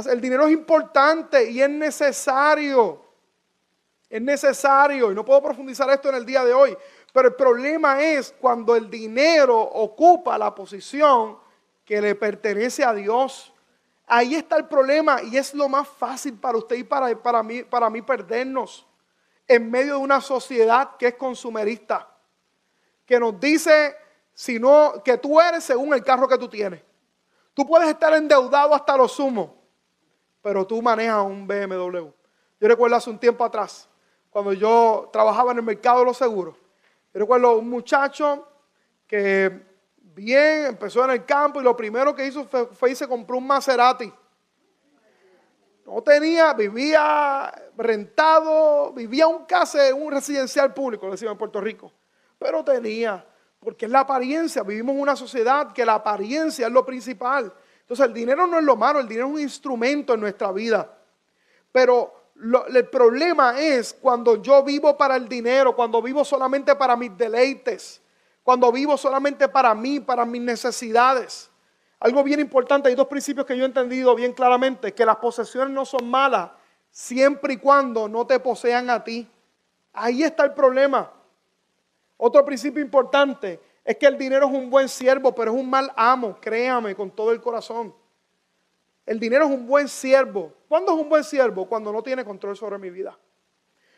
El dinero es importante y es necesario. Es necesario. Y no puedo profundizar esto en el día de hoy. Pero el problema es cuando el dinero ocupa la posición que le pertenece a Dios. Ahí está el problema y es lo más fácil para usted y para mí perdernos en medio de una sociedad que es consumerista, que nos dice que tú eres según el carro que tú tienes. Tú puedes estar endeudado hasta lo sumo, pero tú manejas un BMW. Yo recuerdo hace un tiempo atrás, cuando yo trabajaba en el mercado de los seguros, yo recuerdo un muchacho que empezó en el campo y lo primero que hizo fue y se compró un Maserati. No tenía, vivía rentado, vivía un residencial público, lo decimos en Puerto Rico. Pero tenía, porque es la apariencia, vivimos en una sociedad que la apariencia es lo principal. Entonces el dinero no es lo malo, el dinero es un instrumento en nuestra vida. Pero el problema es cuando yo vivo para el dinero, cuando vivo solamente para mis deleites. Cuando vivo solamente para mí, para mis necesidades. Algo bien importante, hay dos principios que yo he entendido bien claramente, que las posesiones no son malas siempre y cuando no te posean a ti. Ahí está el problema. Otro principio importante es que el dinero es un buen siervo, pero es un mal amo, créame con todo el corazón. El dinero es un buen siervo. ¿Cuándo es un buen siervo? Cuando no tiene control sobre mi vida.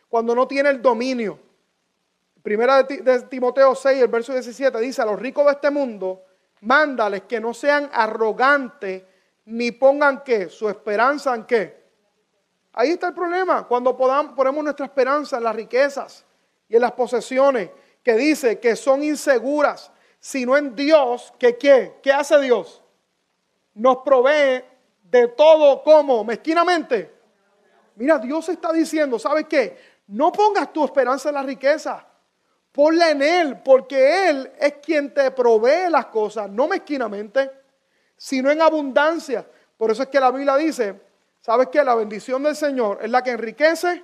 Cuando no tiene el dominio. Primera de Timoteo 6, el verso 17 dice, a los ricos de este mundo, mándales que no sean arrogantes, ni pongan ¿qué? Su esperanza en ¿qué? Ahí está el problema, cuando ponemos nuestra esperanza en las riquezas y en las posesiones, que dice que son inseguras, sino en Dios, que ¿qué? ¿Qué hace Dios? nos provee de todo, ¿cómo? Mezquinamente. Mira, Dios está diciendo, ¿sabes qué? No pongas tu esperanza en la riqueza. Ponla en Él, porque Él es quien te provee las cosas, no mezquinamente, sino en abundancia. Por eso es que la Biblia dice, ¿sabes qué? La bendición del Señor es la que enriquece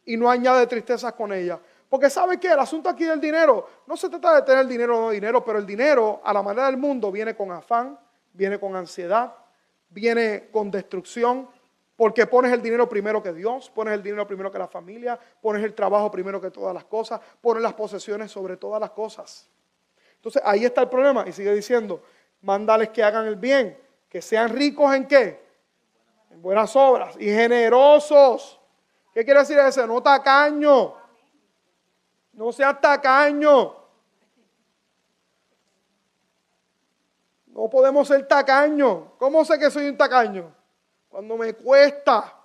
y no añade tristezas con ella. Porque ¿sabes qué? El asunto aquí del dinero, no se trata de tener dinero o no dinero, pero el dinero a la manera del mundo viene con afán, viene con ansiedad, viene con destrucción, porque pones el dinero primero que Dios, pones el dinero primero que la familia, pones el trabajo primero que todas las cosas, pones las posesiones sobre todas las cosas. Entonces ahí está el problema y sigue diciendo, mándales que hagan el bien, que sean ricos ¿en qué? En buenas obras y generosos. ¿Qué quiere decir eso? No tacaño. No seas tacaño. No podemos ser tacaños. ¿Cómo sé que soy un tacaño? Cuando me cuesta.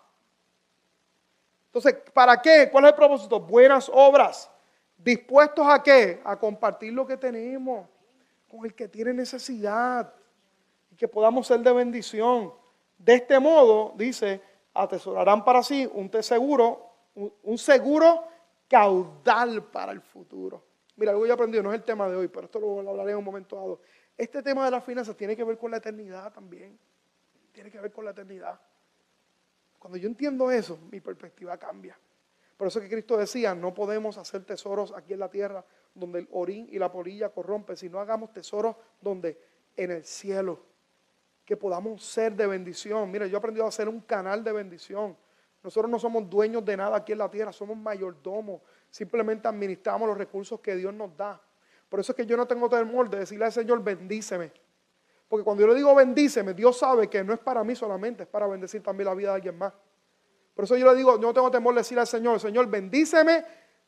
Entonces, ¿para qué? ¿Cuál es el propósito? Buenas obras. ¿Dispuestos a qué? A compartir lo que tenemos con el que tiene necesidad. Y que podamos ser de bendición. De este modo, dice, atesorarán para sí un seguro caudal para el futuro. Mira, algo yo he aprendido, no es el tema de hoy, pero esto lo hablaré en un momento dado. Este tema de las finanzas tiene que ver con la eternidad también. Tiene que ver con la eternidad. Cuando yo entiendo eso, mi perspectiva cambia. Por eso que Cristo decía, no podemos hacer tesoros aquí en la tierra donde el orín y la polilla corrompen, sino hagamos tesoros donde en el cielo, que podamos ser de bendición. Mira, yo he aprendido a ser un canal de bendición. Nosotros no somos dueños de nada aquí en la tierra, somos mayordomos. Simplemente administramos los recursos que Dios nos da. Por eso es que yo no tengo temor de decirle al Señor, bendíceme. Porque cuando yo le digo bendíceme, Dios sabe que no es para mí solamente, es para bendecir también la vida de alguien más. Por eso yo le digo, yo no tengo temor de decirle al Señor, Señor, bendíceme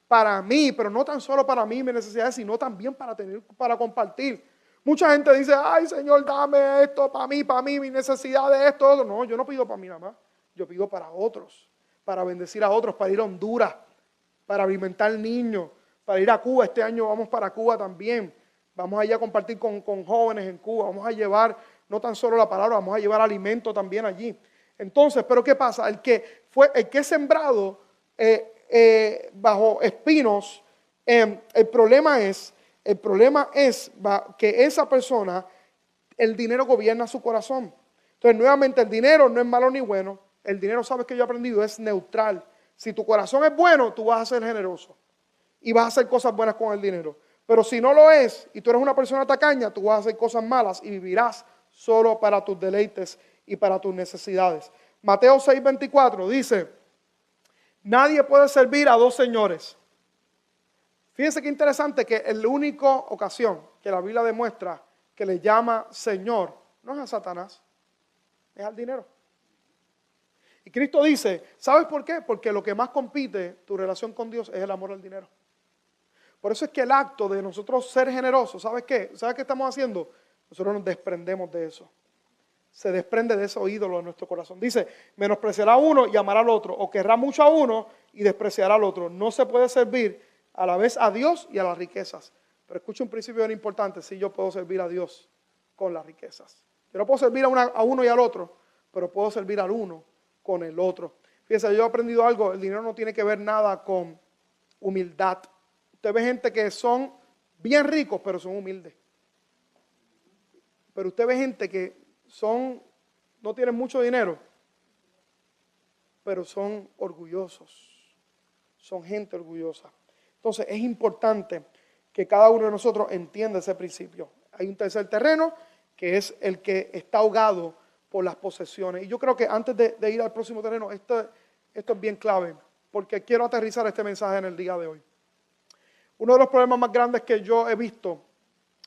para mí, pero no tan solo para mí, mis necesidades, sino también para compartir. Mucha gente dice, ay Señor, dame esto para mí, mis necesidades, esto, otro. No, yo no pido para mí nada más, yo pido para otros, para bendecir a otros, para ir a Honduras, para alimentar niños, para ir a Cuba. Este año vamos para Cuba también. Vamos allá a compartir con jóvenes en Cuba. Vamos a llevar no tan solo la palabra, vamos a llevar alimento también allí. Entonces, ¿pero qué pasa? El que es sembrado bajo espinos, el problema es que esa persona, el dinero gobierna su corazón. Entonces, nuevamente, el dinero no es malo ni bueno. El dinero, sabes que yo he aprendido, es neutral. Si tu corazón es bueno, tú vas a ser generoso y vas a hacer cosas buenas con el dinero. Pero si no lo es y tú eres una persona tacaña, tú vas a hacer cosas malas y vivirás solo para tus deleites y para tus necesidades. Mateo 6:24 dice, nadie puede servir a dos señores. Fíjense qué interesante que la única ocasión que la Biblia demuestra que le llama Señor no es a Satanás, es al dinero. Y Cristo dice, ¿sabes por qué? Porque lo que más compite tu relación con Dios es el amor al dinero. Por eso es que el acto de nosotros ser generosos, ¿sabes qué? ¿Sabes qué estamos haciendo? Nosotros nos desprendemos de eso. Se desprende de esos ídolos de nuestro corazón. Dice, menospreciará a uno y amará al otro, o querrá mucho a uno y despreciará al otro. No se puede servir a la vez a Dios y a las riquezas. Pero escucha un principio bien importante, si yo puedo servir a Dios con las riquezas. Yo no puedo servir a uno y al otro, pero puedo servir al uno con el otro. Fíjense, yo he aprendido algo, el dinero no tiene que ver nada con humildad. Usted ve gente que son bien ricos, pero son humildes. Pero usted ve gente que no tienen mucho dinero, pero son orgullosos. Son gente orgullosa. Entonces es importante que cada uno de nosotros entienda ese principio. Hay un tercer terreno que es el que está ahogado por las posesiones. Y yo creo que antes de ir al próximo terreno, esto es bien clave, porque quiero aterrizar este mensaje en el día de hoy. Uno de los problemas más grandes que yo he visto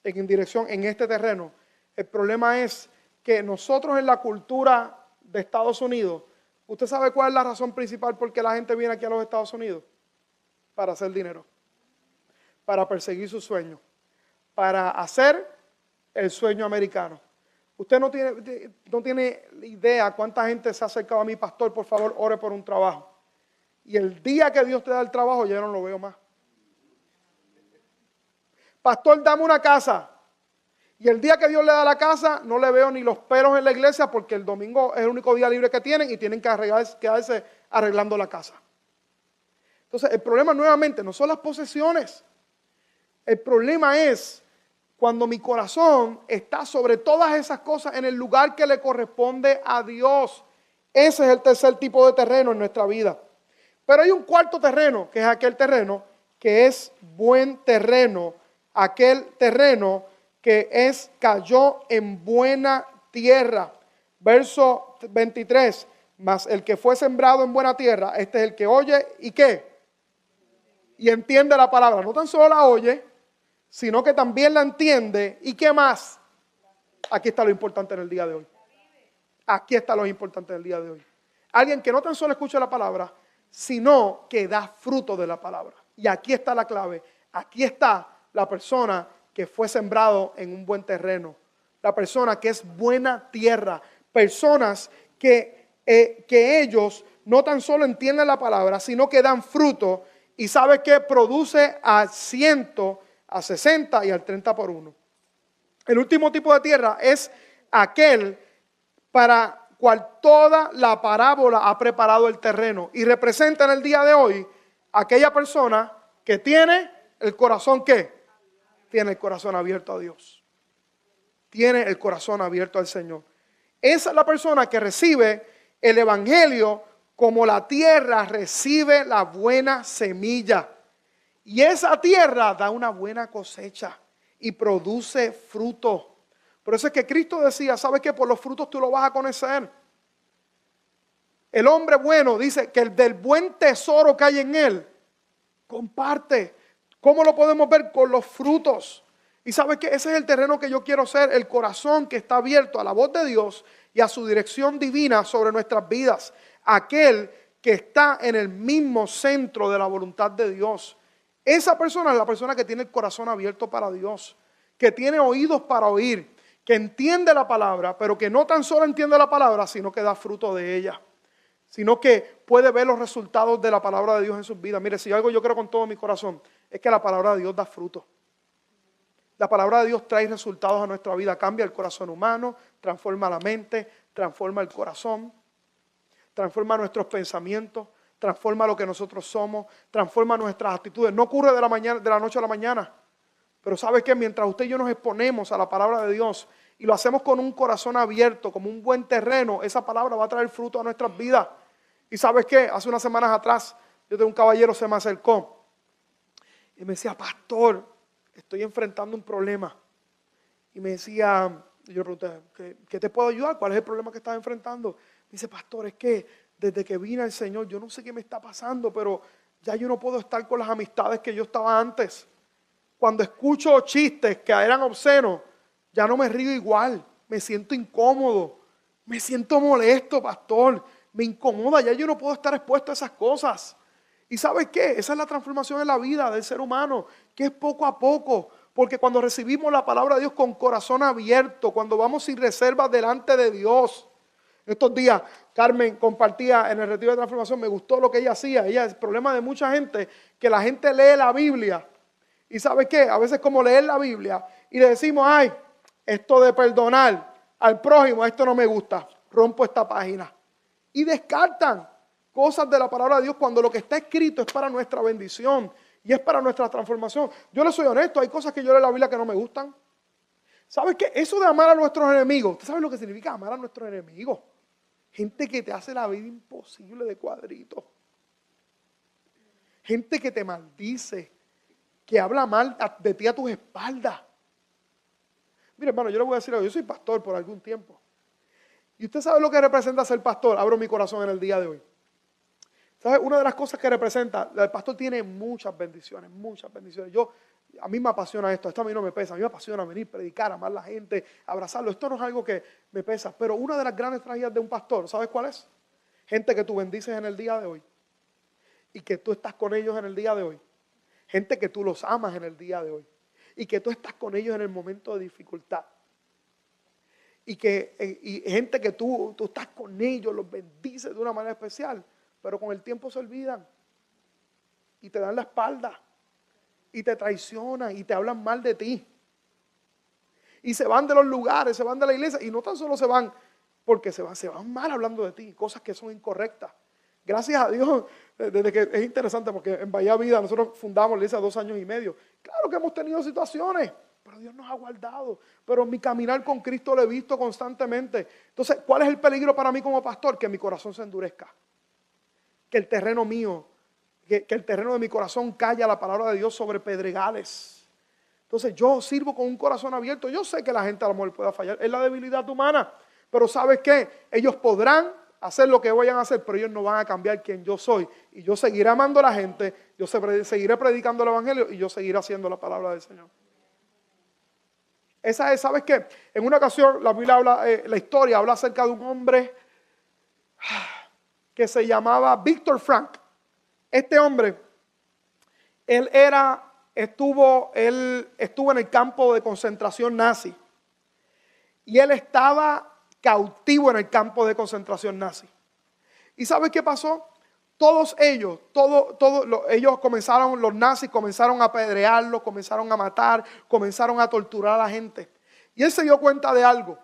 en este terreno, el problema es que nosotros en la cultura de Estados Unidos, ¿usted sabe cuál es la razón principal por qué la gente viene aquí a los Estados Unidos? Para hacer dinero, para perseguir sus sueños, para hacer el sueño americano. Usted no tiene idea cuánta gente se ha acercado a mí, pastor, por favor, ore por un trabajo. Y el día que Dios te da el trabajo, yo no lo veo más. Pastor, dame una casa. Y el día que Dios le da la casa, no le veo ni los pelos en la iglesia porque el domingo es el único día libre que tienen y tienen que quedarse arreglando la casa. Entonces, el problema nuevamente no son las posesiones. El problema es cuando mi corazón está sobre todas esas cosas en el lugar que le corresponde a Dios. Ese es el tercer tipo de terreno en nuestra vida. Pero hay un cuarto terreno, que es aquel terreno que es buen terreno, aquel terreno que cayó en buena tierra. Verso 23, mas el que fue sembrado en buena tierra, este es el que oye y ¿qué? Y entiende la palabra. No tan solo la oye, sino que también la entiende. ¿Y qué más? Aquí está lo importante en el día de hoy. Aquí está lo importante en el día de hoy. Alguien que no tan solo escucha la palabra, sino que da fruto de la palabra. Y aquí está la clave. Aquí está la persona que fue sembrado en un buen terreno. La persona que es buena tierra. Personas que ellos no tan solo entienden la palabra, sino que dan fruto. Y sabe que produce a 100, a 60 y al 30 por uno. El último tipo de tierra es aquel para cual toda la parábola ha preparado el terreno y representa en el día de hoy aquella persona que tiene el corazón ¿qué? Tiene el corazón abierto a Dios. Tiene el corazón abierto al Señor. Esa es la persona que recibe el evangelio como la tierra recibe la buena semilla. Y esa tierra da una buena cosecha y produce fruto. Por eso es que Cristo decía, ¿sabes qué? Por los frutos tú lo vas a conocer. El hombre bueno dice que el del buen tesoro que hay en él, comparte. ¿Cómo lo podemos ver? Con los frutos. Y ¿sabes qué? Ese es el terreno que yo quiero ser, el corazón que está abierto a la voz de Dios y a su dirección divina sobre nuestras vidas. Aquel que está en el mismo centro de la voluntad de Dios. Esa persona es la persona que tiene el corazón abierto para Dios, que tiene oídos para oír, que entiende la palabra, pero que no tan solo entiende la palabra, sino que da fruto de ella. Sino que puede ver los resultados de la palabra de Dios en sus vidas. Mire, si algo yo creo con todo mi corazón, es que la palabra de Dios da fruto. La palabra de Dios trae resultados a nuestra vida, cambia el corazón humano, transforma la mente, transforma el corazón, transforma nuestros pensamientos, transforma lo que nosotros somos, transforma nuestras actitudes. No ocurre de la noche a la mañana. Pero ¿sabe qué? Mientras usted y yo nos exponemos a la palabra de Dios y lo hacemos con un corazón abierto, como un buen terreno, esa palabra va a traer fruto a nuestras vidas. ¿Y sabes qué? Hace unas semanas atrás, un caballero se me acercó y me decía, pastor, estoy enfrentando un problema. Y me decía, yo le pregunté, ¿qué te puedo ayudar? ¿Cuál es el problema que estás enfrentando? Me dice, pastor, es que desde que vine al Señor, yo no sé qué me está pasando, pero ya yo no puedo estar con las amistades que yo estaba antes. Cuando escucho chistes que eran obscenos, ya no me río igual, me siento incómodo, me siento molesto, pastor, me incomoda, ya yo no puedo estar expuesto a esas cosas. ¿Y sabes qué? Esa es la transformación en la vida del ser humano, que es poco a poco, porque cuando recibimos la palabra de Dios con corazón abierto, cuando vamos sin reservas delante de Dios. Estos días Carmen compartía en el retiro de transformación, me gustó lo que ella hacía. El problema de mucha gente, que la gente lee la Biblia. ¿Y sabe qué? A veces como leer la Biblia y le decimos, ay, esto de perdonar al prójimo, esto no me gusta, rompo esta página. Y descartan cosas de la palabra de Dios cuando lo que está escrito es para nuestra bendición y es para nuestra transformación. Yo le soy honesto, hay cosas que yo leo en la Biblia que no me gustan. ¿Sabes qué? Eso de amar a nuestros enemigos, ¿usted sabe lo que significa amar a nuestros enemigos? Gente que te hace la vida imposible de cuadrito. Gente que te maldice, que habla mal de ti a tus espaldas. Mire, hermano, yo le voy a decir algo. Yo soy pastor por algún tiempo. Y usted sabe lo que representa ser pastor. Abro mi corazón en el día de hoy. ¿Sabe? Una de las cosas que representa, el pastor tiene muchas bendiciones, muchas bendiciones. A mí me apasiona esto a mí no me pesa. A mí me apasiona venir, predicar, amar a la gente, abrazarlo. Esto no es algo que me pesa. Pero una de las grandes tragedias de un pastor, ¿sabes cuál es? Gente que tú bendices en el día de hoy. Y que tú estás con ellos en el día de hoy. Gente que tú los amas en el día de hoy. Y que tú estás con ellos en el momento de dificultad. Y gente que tú estás con ellos, los bendices de una manera especial. Pero con el tiempo se olvidan. Y te dan la espalda. Y te traicionan. Y te hablan mal de ti. Y se van de los lugares, se van de la iglesia. Y no tan solo se van porque se van mal hablando de ti, cosas que son incorrectas. Gracias a Dios, desde que es interesante porque en Bahía Vida nosotros fundamos la iglesia 2 años y medio. Claro que hemos tenido situaciones, pero Dios nos ha guardado. Pero mi caminar con Cristo lo he visto constantemente. Entonces, ¿cuál es el peligro para mí como pastor? Que mi corazón se endurezca. Que el terreno mío, que el terreno de mi corazón calla la palabra de Dios sobre pedregales. Entonces yo sirvo con un corazón abierto. Yo sé que la gente a lo mejor pueda fallar. Es la debilidad humana. Pero ¿sabes qué? Ellos podrán hacer lo que vayan a hacer, pero ellos no van a cambiar quién yo soy. Y yo seguiré amando a la gente, yo seguiré predicando el evangelio y yo seguiré haciendo la palabra del Señor. Esa es, ¿sabes qué? En una ocasión la Biblia habla, la historia habla acerca de un hombre que se llamaba Víctor Frank. Este hombre, él estuvo en el campo de concentración nazi. Y él estaba cautivo en el campo de concentración nazi. ¿Y sabes qué pasó? Todos ellos, los nazis comenzaron a apedrearlo, comenzaron a matar, comenzaron a torturar a la gente. Y él se dio cuenta de algo.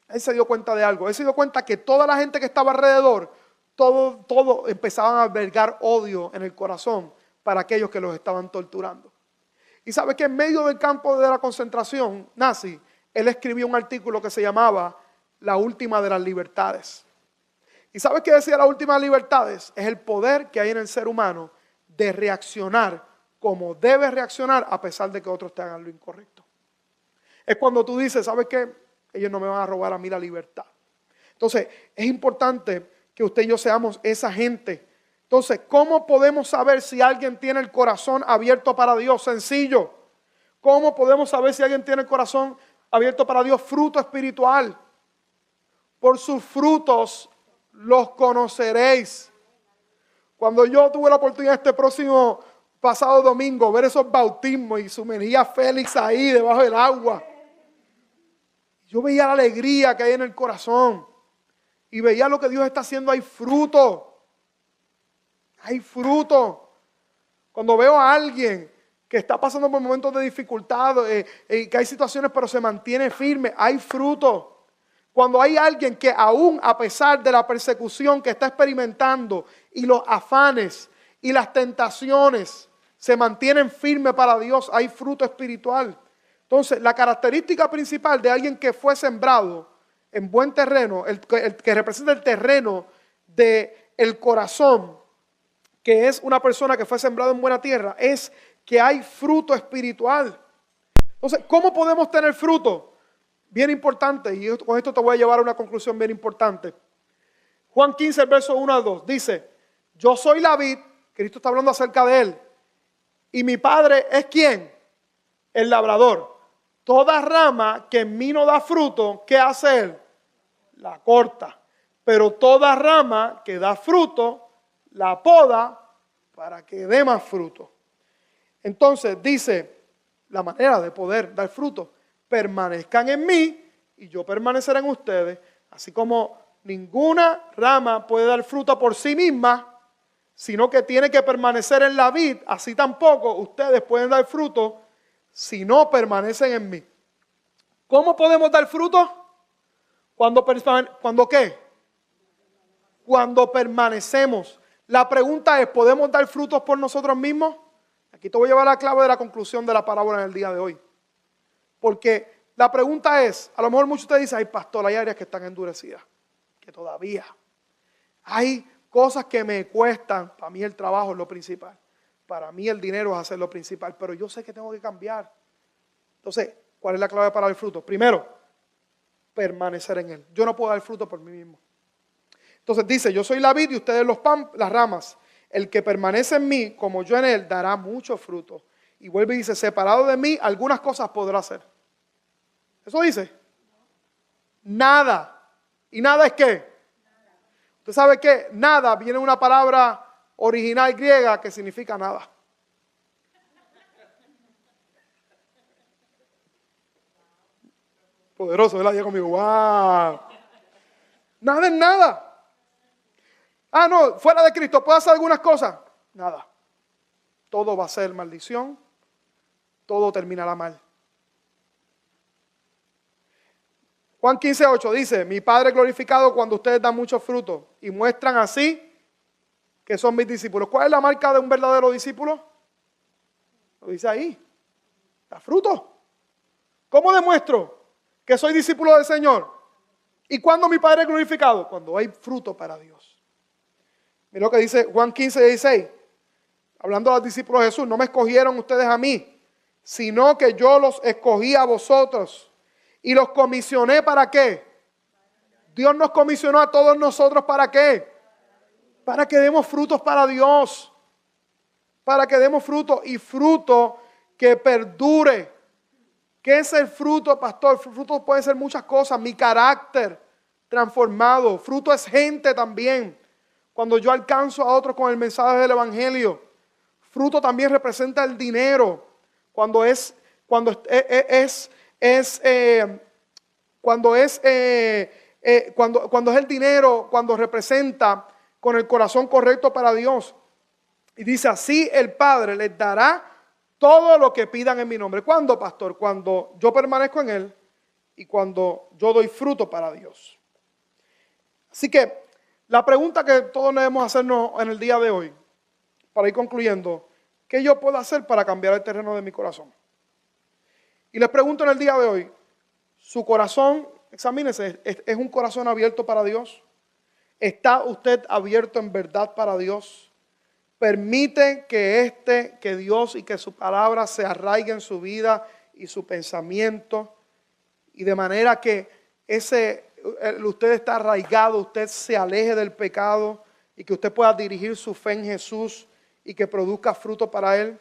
Él se dio cuenta que toda la gente que estaba alrededor, todo empezaban a albergar odio en el corazón para aquellos que los estaban torturando. Y sabes que en medio del campo de la concentración nazi, él escribió un artículo que se llamaba La última de las libertades. ¿Y sabes qué decía la última de las libertades? Es el poder que hay en el ser humano de reaccionar como debe reaccionar a pesar de que otros te hagan lo incorrecto. Es cuando tú dices, ¿sabes qué? Ellos no me van a robar a mí la libertad. Entonces, es importante que usted y yo seamos esa gente. Entonces, ¿cómo podemos saber si alguien tiene el corazón abierto para Dios? Sencillo. ¿Cómo podemos saber si alguien tiene el corazón abierto para Dios? Fruto espiritual. Por sus frutos los conoceréis. Cuando yo tuve la oportunidad este próximo pasado domingo ver esos bautismos y sumergía a Félix ahí debajo del agua, yo veía la alegría que hay en el corazón y veía lo que Dios está haciendo. Hay fruto. Hay fruto. Cuando veo a alguien que está pasando por momentos de dificultad, que hay situaciones pero se mantiene firme, hay fruto. Cuando hay alguien que aún a pesar de la persecución que está experimentando y los afanes y las tentaciones se mantienen firmes para Dios, hay fruto espiritual. Entonces, la característica principal de alguien que fue sembrado en buen terreno, el que representa el terreno del corazón, que es una persona que fue sembrado en buena tierra, es que hay fruto espiritual. Entonces, ¿cómo podemos tener fruto? Bien importante, y con esto te voy a llevar a una conclusión bien importante. Juan 15, el verso 1 al 2, dice, yo soy la vid, Cristo está hablando acerca de él, y mi Padre es ¿quién? El labrador. Toda rama que en mí no da fruto, ¿qué hace él? La corta. Pero toda rama que da fruto, la poda para que dé más fruto. Entonces dice, la manera de poder dar fruto, permanezcan en mí y yo permaneceré en ustedes, así como ninguna rama puede dar fruto por sí misma, sino que tiene que permanecer en la vid, así tampoco ustedes pueden dar fruto si no permanecen en mí. ¿Cómo podemos dar fruto? ¿Cuándo qué? Cuando permanecemos. La pregunta es, ¿podemos dar frutos por nosotros mismos? Aquí te voy a llevar la clave de la conclusión de la parábola en el día de hoy. Porque la pregunta es, a lo mejor muchos de ustedes dicen, ay pastor, hay áreas que están endurecidas, que todavía. Hay cosas que me cuestan, para mí el trabajo es lo principal, para mí el dinero es hacer lo principal, pero yo sé que tengo que cambiar. Entonces, ¿cuál es la clave para el fruto? Primero, permanecer en él. Yo no puedo dar fruto por mí mismo. Entonces dice, yo soy la vid y ustedes las ramas. El que permanece en mí, como yo en él, dará mucho fruto. Y vuelve y dice, separado de mí, algunas cosas podrá hacer. ¿Eso dice? Nada. ¿Y nada es qué? ¿Usted sabe qué? Nada viene de una palabra original griega que significa nada. Poderoso, ¿verdad? Diga conmigo, wow. Nada es nada. Ah, no, fuera de Cristo, ¿puedo hacer algunas cosas? Nada. Todo va a ser maldición. Todo terminará mal. Juan 15:8 dice, mi Padre es glorificado cuando ustedes dan mucho fruto y muestran así que son mis discípulos. ¿Cuál es la marca de un verdadero discípulo? Lo dice ahí. Da fruto. ¿Cómo demuestro que soy discípulo del Señor? ¿Y cuándo mi Padre es glorificado? Cuando hay fruto para Dios. Mira lo que dice Juan 15:16. Hablando a los discípulos de Jesús, no me escogieron ustedes a mí, sino que yo los escogí a vosotros y los comisioné ¿para qué? Dios nos comisionó a todos nosotros ¿para qué? Para que demos frutos para Dios. Para que demos fruto y fruto que perdure. ¿Qué es el fruto, pastor? Fruto puede ser muchas cosas. Mi carácter transformado. Fruto es gente también. Cuando yo alcanzo a otros con el mensaje del evangelio. Fruto también representa el dinero. Cuando es el dinero, cuando representa con el corazón correcto para Dios. Y dice así el Padre les dará todo lo que pidan en mi nombre. ¿Cuándo, pastor? Cuando yo permanezco en Él y cuando yo doy fruto para Dios. Así que la pregunta que todos debemos hacernos en el día de hoy, para ir concluyendo, ¿qué yo puedo hacer para cambiar el terreno de mi corazón? Y les pregunto en el día de hoy, ¿su corazón, examínese, es un corazón abierto para Dios? ¿Está usted abierto en verdad para Dios? Permite que Dios y que su palabra se arraigue en su vida y su pensamiento. Y de manera que usted está arraigado, usted se aleje del pecado y que usted pueda dirigir su fe en Jesús y que produzca fruto para Él.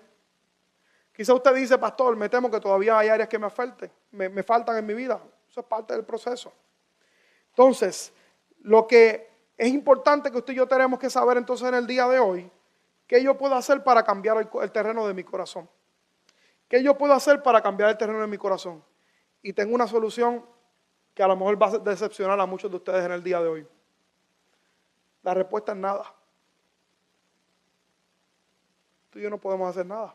Quizá usted dice, pastor, me temo que todavía hay áreas que me faltan en mi vida. Eso es parte del proceso. Entonces, lo que es importante que usted y yo tenemos que saber entonces en el día de hoy, ¿qué yo puedo hacer para cambiar el terreno de mi corazón? ¿Qué yo puedo hacer para cambiar el terreno de mi corazón? Y tengo una solución que a lo mejor va a decepcionar a muchos de ustedes en el día de hoy. La respuesta es nada. Tú y yo no podemos hacer nada.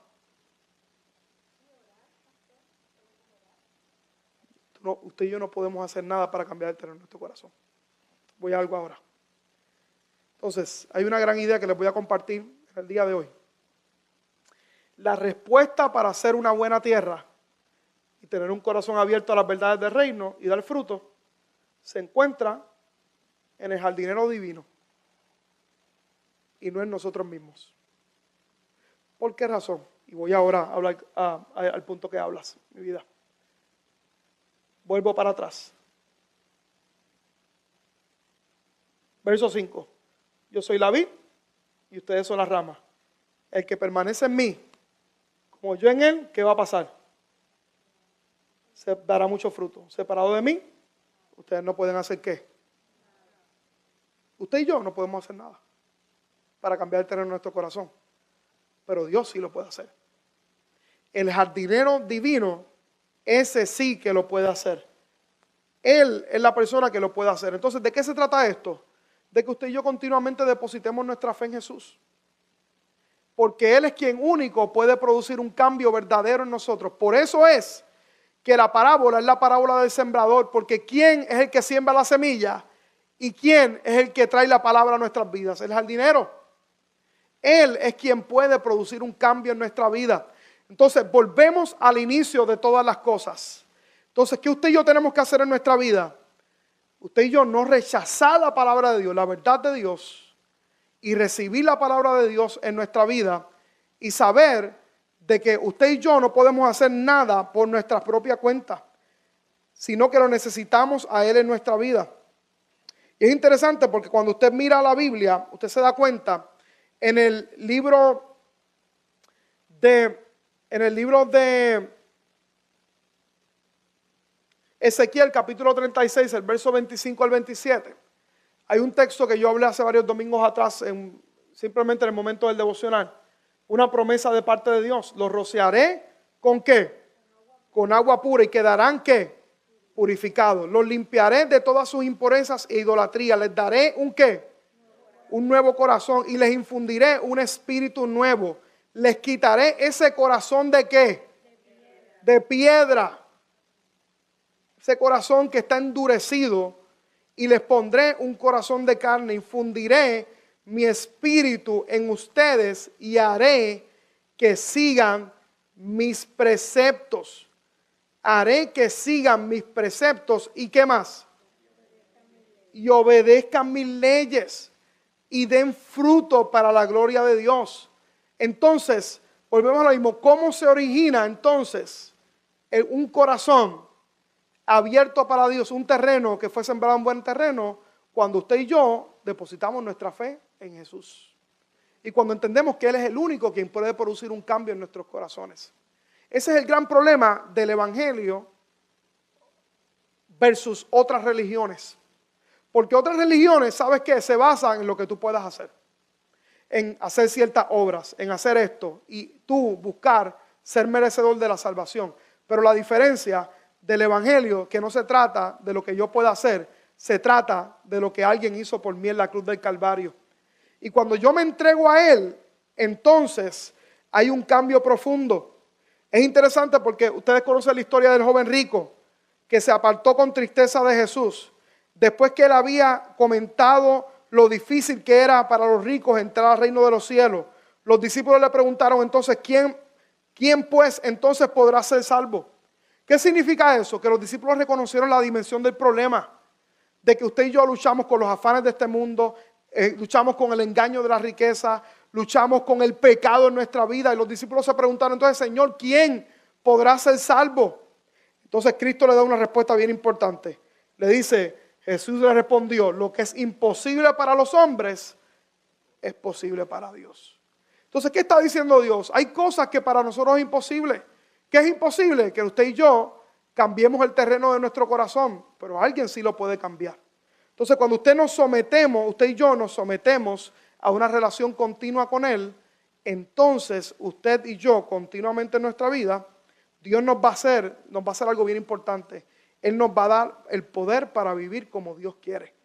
Usted y yo no podemos hacer nada para cambiar el terreno de nuestro corazón. Voy a algo ahora. Entonces, hay una gran idea que les voy a compartir en el día de hoy. La respuesta para hacer una buena tierra y tener un corazón abierto a las verdades del reino y dar fruto, se encuentra en el jardinero divino y no en nosotros mismos. ¿Por qué razón? Y voy ahora a hablar al punto que hablas, mi vida. Vuelvo para atrás. Verso 5. Yo soy la vid y ustedes son las ramas. El que permanece en mí, como yo en él, ¿qué va a pasar? Se dará mucho fruto. Separado de mí, ustedes no pueden hacer ¿qué? Usted y yo no podemos hacer nada para cambiar el terreno de nuestro corazón. Pero Dios sí lo puede hacer. El jardinero divino, ese sí que lo puede hacer. Él es la persona que lo puede hacer. Entonces, ¿de qué se trata esto? De que usted y yo continuamente depositemos nuestra fe en Jesús. Porque Él es quien único puede producir un cambio verdadero en nosotros. Por eso es que la parábola es la parábola del sembrador. Porque ¿quién es el que siembra la semilla? ¿Y quién es el que trae la palabra a nuestras vidas? El jardinero. Él es quien puede producir un cambio en nuestra vida. Entonces, volvemos al inicio de todas las cosas. Entonces, ¿qué usted y yo tenemos que hacer en nuestra vida? Usted y yo no rechazar la palabra de Dios, la verdad de Dios, y recibir la palabra de Dios en nuestra vida y saber de que usted y yo no podemos hacer nada por nuestra propia cuenta, sino que lo necesitamos a Él en nuestra vida. Y es interesante porque cuando usted mira la Biblia, usted se da cuenta en el libro de Ezequiel, capítulo 36, el verso 25 al 27. Hay un texto que yo hablé hace varios domingos atrás, simplemente en el momento del devocional. Una promesa de parte de Dios. Los rociaré ¿con qué? Con agua pura y quedarán ¿qué? Purificados. Los limpiaré de todas sus impurezas e idolatría. Les daré ¿un qué? Un nuevo corazón y les infundiré un espíritu nuevo. Les quitaré ese corazón ¿de qué? De piedra. ese corazón que está endurecido, y les pondré un corazón de carne, infundiré mi espíritu en ustedes y haré que sigan mis preceptos. Haré que sigan mis preceptos y ¿qué más? Y obedezcan mis leyes y den fruto para la gloria de Dios. Entonces, volvemos a lo mismo. ¿Cómo se origina entonces un corazón abierto para Dios? Un terreno que fue sembrado en buen terreno, cuando usted y yo depositamos nuestra fe en Jesús. Y cuando entendemos que Él es el único quien puede producir un cambio en nuestros corazones. Ese es el gran problema del evangelio versus otras religiones. Porque otras religiones, ¿sabes qué? Se basan en lo que tú puedas hacer. En hacer ciertas obras, en hacer esto. Y tú buscar ser merecedor de la salvación. Pero la diferencia del evangelio, que no se trata de lo que yo pueda hacer, se trata de lo que alguien hizo por mí en la cruz del Calvario. Y cuando yo me entrego a Él, entonces hay un cambio profundo. Es interesante porque ustedes conocen la historia del joven rico que se apartó con tristeza de Jesús. Después que Él había comentado lo difícil que era para los ricos entrar al reino de los cielos, los discípulos le preguntaron entonces, ¿quién pues entonces podrá ser salvo? ¿Qué significa eso? Que los discípulos reconocieron la dimensión del problema, de que usted y yo luchamos con los afanes de este mundo, luchamos con el engaño de la riqueza, luchamos con el pecado en nuestra vida. Y los discípulos se preguntaron entonces, Señor, ¿quién podrá ser salvo? Entonces Cristo le da una respuesta bien importante. Le dice, Jesús le respondió, lo que es imposible para los hombres es posible para Dios. Entonces, ¿qué está diciendo Dios? Hay cosas que para nosotros es imposible. ¿Qué es imposible? Que usted y yo cambiemos el terreno de nuestro corazón, pero alguien sí lo puede cambiar. Entonces, cuando usted y yo nos sometemos a una relación continua con Él, entonces usted y yo continuamente en nuestra vida, Dios nos va a hacer algo bien importante. Él nos va a dar el poder para vivir como Dios quiere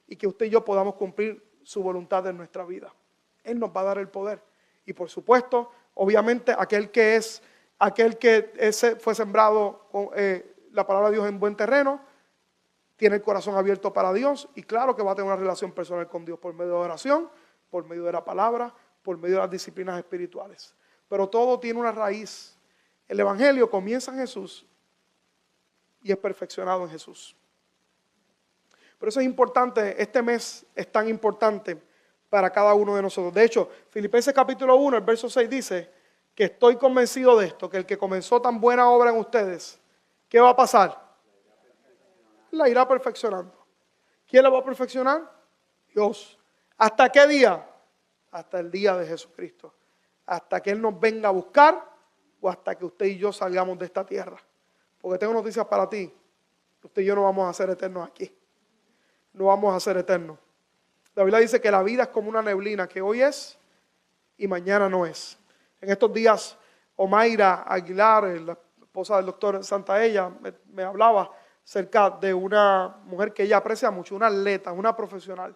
y que usted y yo podamos cumplir su voluntad en nuestra vida. Él nos va a dar el poder. Y por supuesto, obviamente, aquel que fue sembrado con la palabra de Dios en buen terreno, tiene el corazón abierto para Dios y claro que va a tener una relación personal con Dios por medio de oración, por medio de la palabra, por medio de las disciplinas espirituales. Pero todo tiene una raíz. El evangelio comienza en Jesús y es perfeccionado en Jesús. Por eso es importante, este mes es tan importante para cada uno de nosotros. De hecho, Filipenses capítulo 1, el verso 6 dice que estoy convencido de esto, que el que comenzó tan buena obra en ustedes, ¿qué va a pasar? La irá perfeccionando. ¿Quién la va a perfeccionar? Dios. ¿Hasta qué día? Hasta el día de Jesucristo. Hasta que Él nos venga a buscar o hasta que usted y yo salgamos de esta tierra. Porque tengo noticias para ti. Usted y yo no vamos a ser eternos aquí. No vamos a ser eternos. La Biblia dice que la vida es como una neblina que hoy es y mañana no es. En estos días, Omaira Aguilar, la esposa del doctor Santaella, me hablaba cerca de una mujer que ella aprecia mucho, una atleta, una profesional,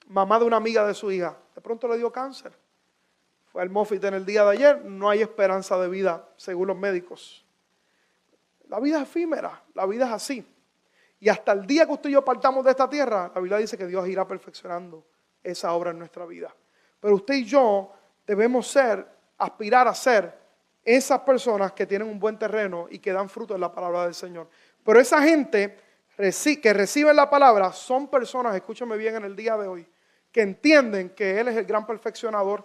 mamá de una amiga de su hija. De pronto le dio cáncer. Fue al Moffitt en el día de ayer, no hay esperanza de vida según los médicos. La vida es efímera, la vida es así. Y hasta el día que usted y yo partamos de esta tierra, la Biblia dice que Dios irá perfeccionando esa obra en nuestra vida. Pero usted y yo debemos aspirar a ser esas personas que tienen un buen terreno y que dan fruto en la palabra del Señor. Pero esa gente que recibe la palabra son personas, escúchame bien en el día de hoy, que entienden que Él es el gran perfeccionador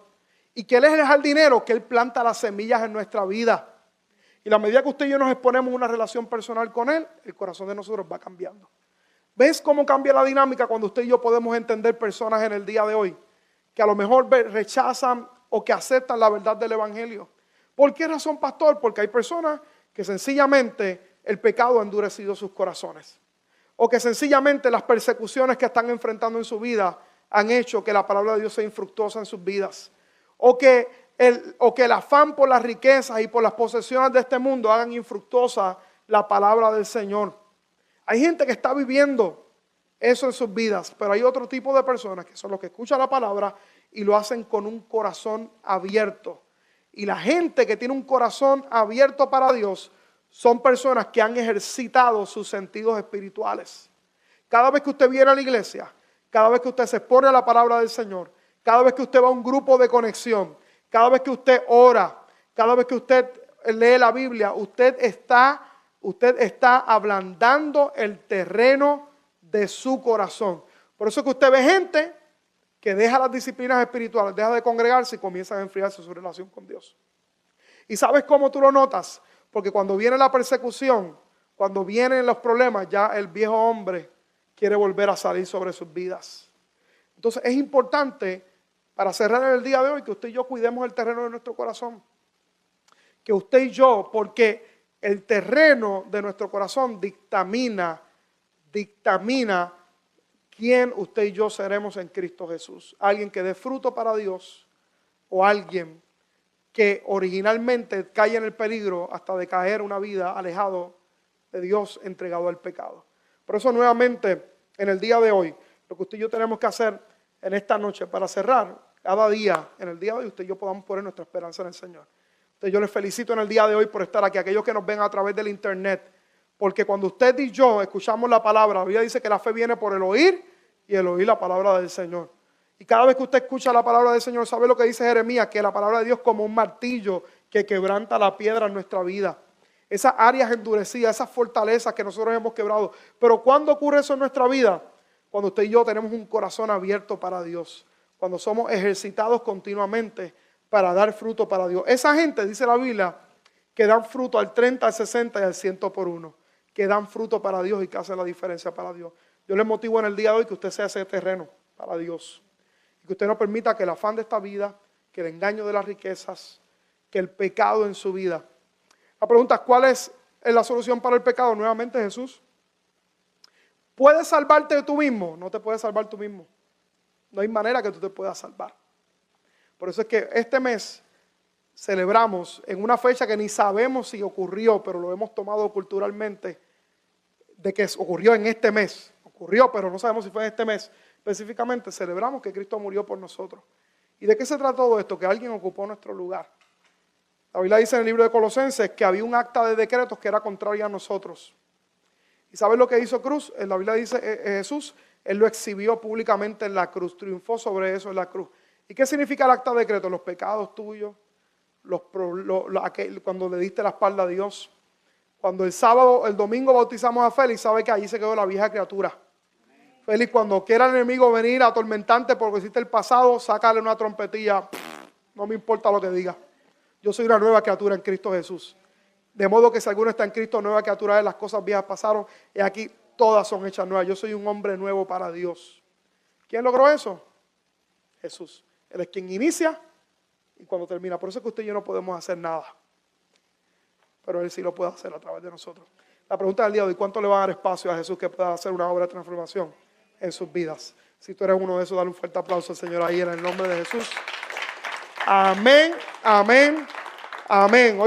y que Él es el jardinero, que Él planta las semillas en nuestra vida. Y la medida que usted y yo nos exponemos a una relación personal con Él, el corazón de nosotros va cambiando. ¿Ves cómo cambia la dinámica cuando usted y yo podemos entender personas en el día de hoy que a lo mejor rechazan o que aceptan la verdad del evangelio? ¿Por qué razón, pastor? Porque hay personas que sencillamente el pecado ha endurecido sus corazones. O que sencillamente las persecuciones que están enfrentando en su vida han hecho que la palabra de Dios sea infructuosa en sus vidas. O que el afán por las riquezas y por las posesiones de este mundo hagan infructuosa la palabra del Señor. Hay gente que está viviendo eso en sus vidas, pero hay otro tipo de personas que son los que escuchan la palabra y lo hacen con un corazón abierto. Y la gente que tiene un corazón abierto para Dios son personas que han ejercitado sus sentidos espirituales. Cada vez que usted viene a la iglesia, cada vez que usted se expone a la palabra del Señor, cada vez que usted va a un grupo de conexión, cada vez que usted ora, cada vez que usted lee la Biblia, usted está ablandando el terreno de su corazón. Por eso es que usted ve gente que deja las disciplinas espirituales, deja de congregarse y comienza a enfriarse su relación con Dios. ¿Y sabes cómo tú lo notas? Porque cuando viene la persecución, cuando vienen los problemas, ya el viejo hombre quiere volver a salir sobre sus vidas. Entonces es importante, para cerrar el día de hoy, que usted y yo cuidemos el terreno de nuestro corazón. Que usted y yo, porque el terreno de nuestro corazón dictamina quién usted y yo seremos en Cristo Jesús. Alguien que dé fruto para Dios o alguien que originalmente cae en el peligro hasta de caer una vida alejado de Dios, entregado al pecado. Por eso nuevamente en el día de hoy, lo que usted y yo tenemos que hacer en esta noche para cerrar cada día, en el día de hoy usted y yo podamos poner nuestra esperanza en el Señor. Entonces yo les felicito en el día de hoy por estar aquí, aquellos que nos ven a través del internet, porque cuando usted y yo escuchamos la palabra, la Biblia dice que la fe viene por el oír y el oír la palabra del Señor. Y cada vez que usted escucha la palabra del Señor, ¿sabe lo que dice Jeremías? Que la palabra de Dios es como un martillo que quebranta la piedra en nuestra vida. Esas áreas endurecidas, esas fortalezas que nosotros hemos quebrado. Pero ¿cuándo ocurre eso en nuestra vida? Cuando usted y yo tenemos un corazón abierto para Dios. Cuando somos ejercitados continuamente para dar fruto para Dios. Esa gente, dice la Biblia, que dan fruto al 30, al 60 y al 100 por uno. Que dan fruto para Dios y que hacen la diferencia para Dios. Yo les motivo en el día de hoy que usted sea ese terreno para Dios. Y que usted no permita que el afán de esta vida, que el engaño de las riquezas, que el pecado en su vida. La pregunta es, ¿cuál es la solución para el pecado? Nuevamente Jesús. ¿Puedes salvarte de tú mismo? No te puedes salvar tú mismo. No hay manera que tú te puedas salvar. Por eso es que este mes celebramos en una fecha que ni sabemos si ocurrió, pero lo hemos tomado culturalmente, de que ocurrió en este mes. Ocurrió, pero no sabemos si fue en este mes. Específicamente celebramos que Cristo murió por nosotros. ¿Y de qué se trata todo esto? Que alguien ocupó nuestro lugar. La Biblia dice en el libro de Colosenses que había un acta de decretos que era contraria a nosotros. ¿Y sabes lo que hizo Cruz? En la Biblia dice Jesús, Él lo exhibió públicamente en la cruz, triunfó sobre eso en la cruz. ¿Y qué significa el acta de decreto? Los pecados tuyos, cuando le diste la espalda a Dios. Cuando el domingo bautizamos a Félix, sabe que allí se quedó la vieja criatura. Félix, cuando quiera el enemigo venir atormentante porque hiciste el pasado, sácale una trompetilla. No me importa lo que diga. Yo soy una nueva criatura en Cristo Jesús. De modo que si alguno está en Cristo, nueva criatura es, las cosas viejas pasaron y aquí todas son hechas nuevas. Yo soy un hombre nuevo para Dios. ¿Quién logró eso? Jesús. Él es quien inicia y cuando termina. Por eso es que usted y yo no podemos hacer nada. Pero Él sí lo puede hacer a través de nosotros. La pregunta del día de hoy, ¿cuánto le va a dar espacio a Jesús que pueda hacer una obra de transformación en sus vidas? Si tú eres uno de esos, dale un fuerte aplauso al Señor ahí en el nombre de Jesús. Amén, amén, amén.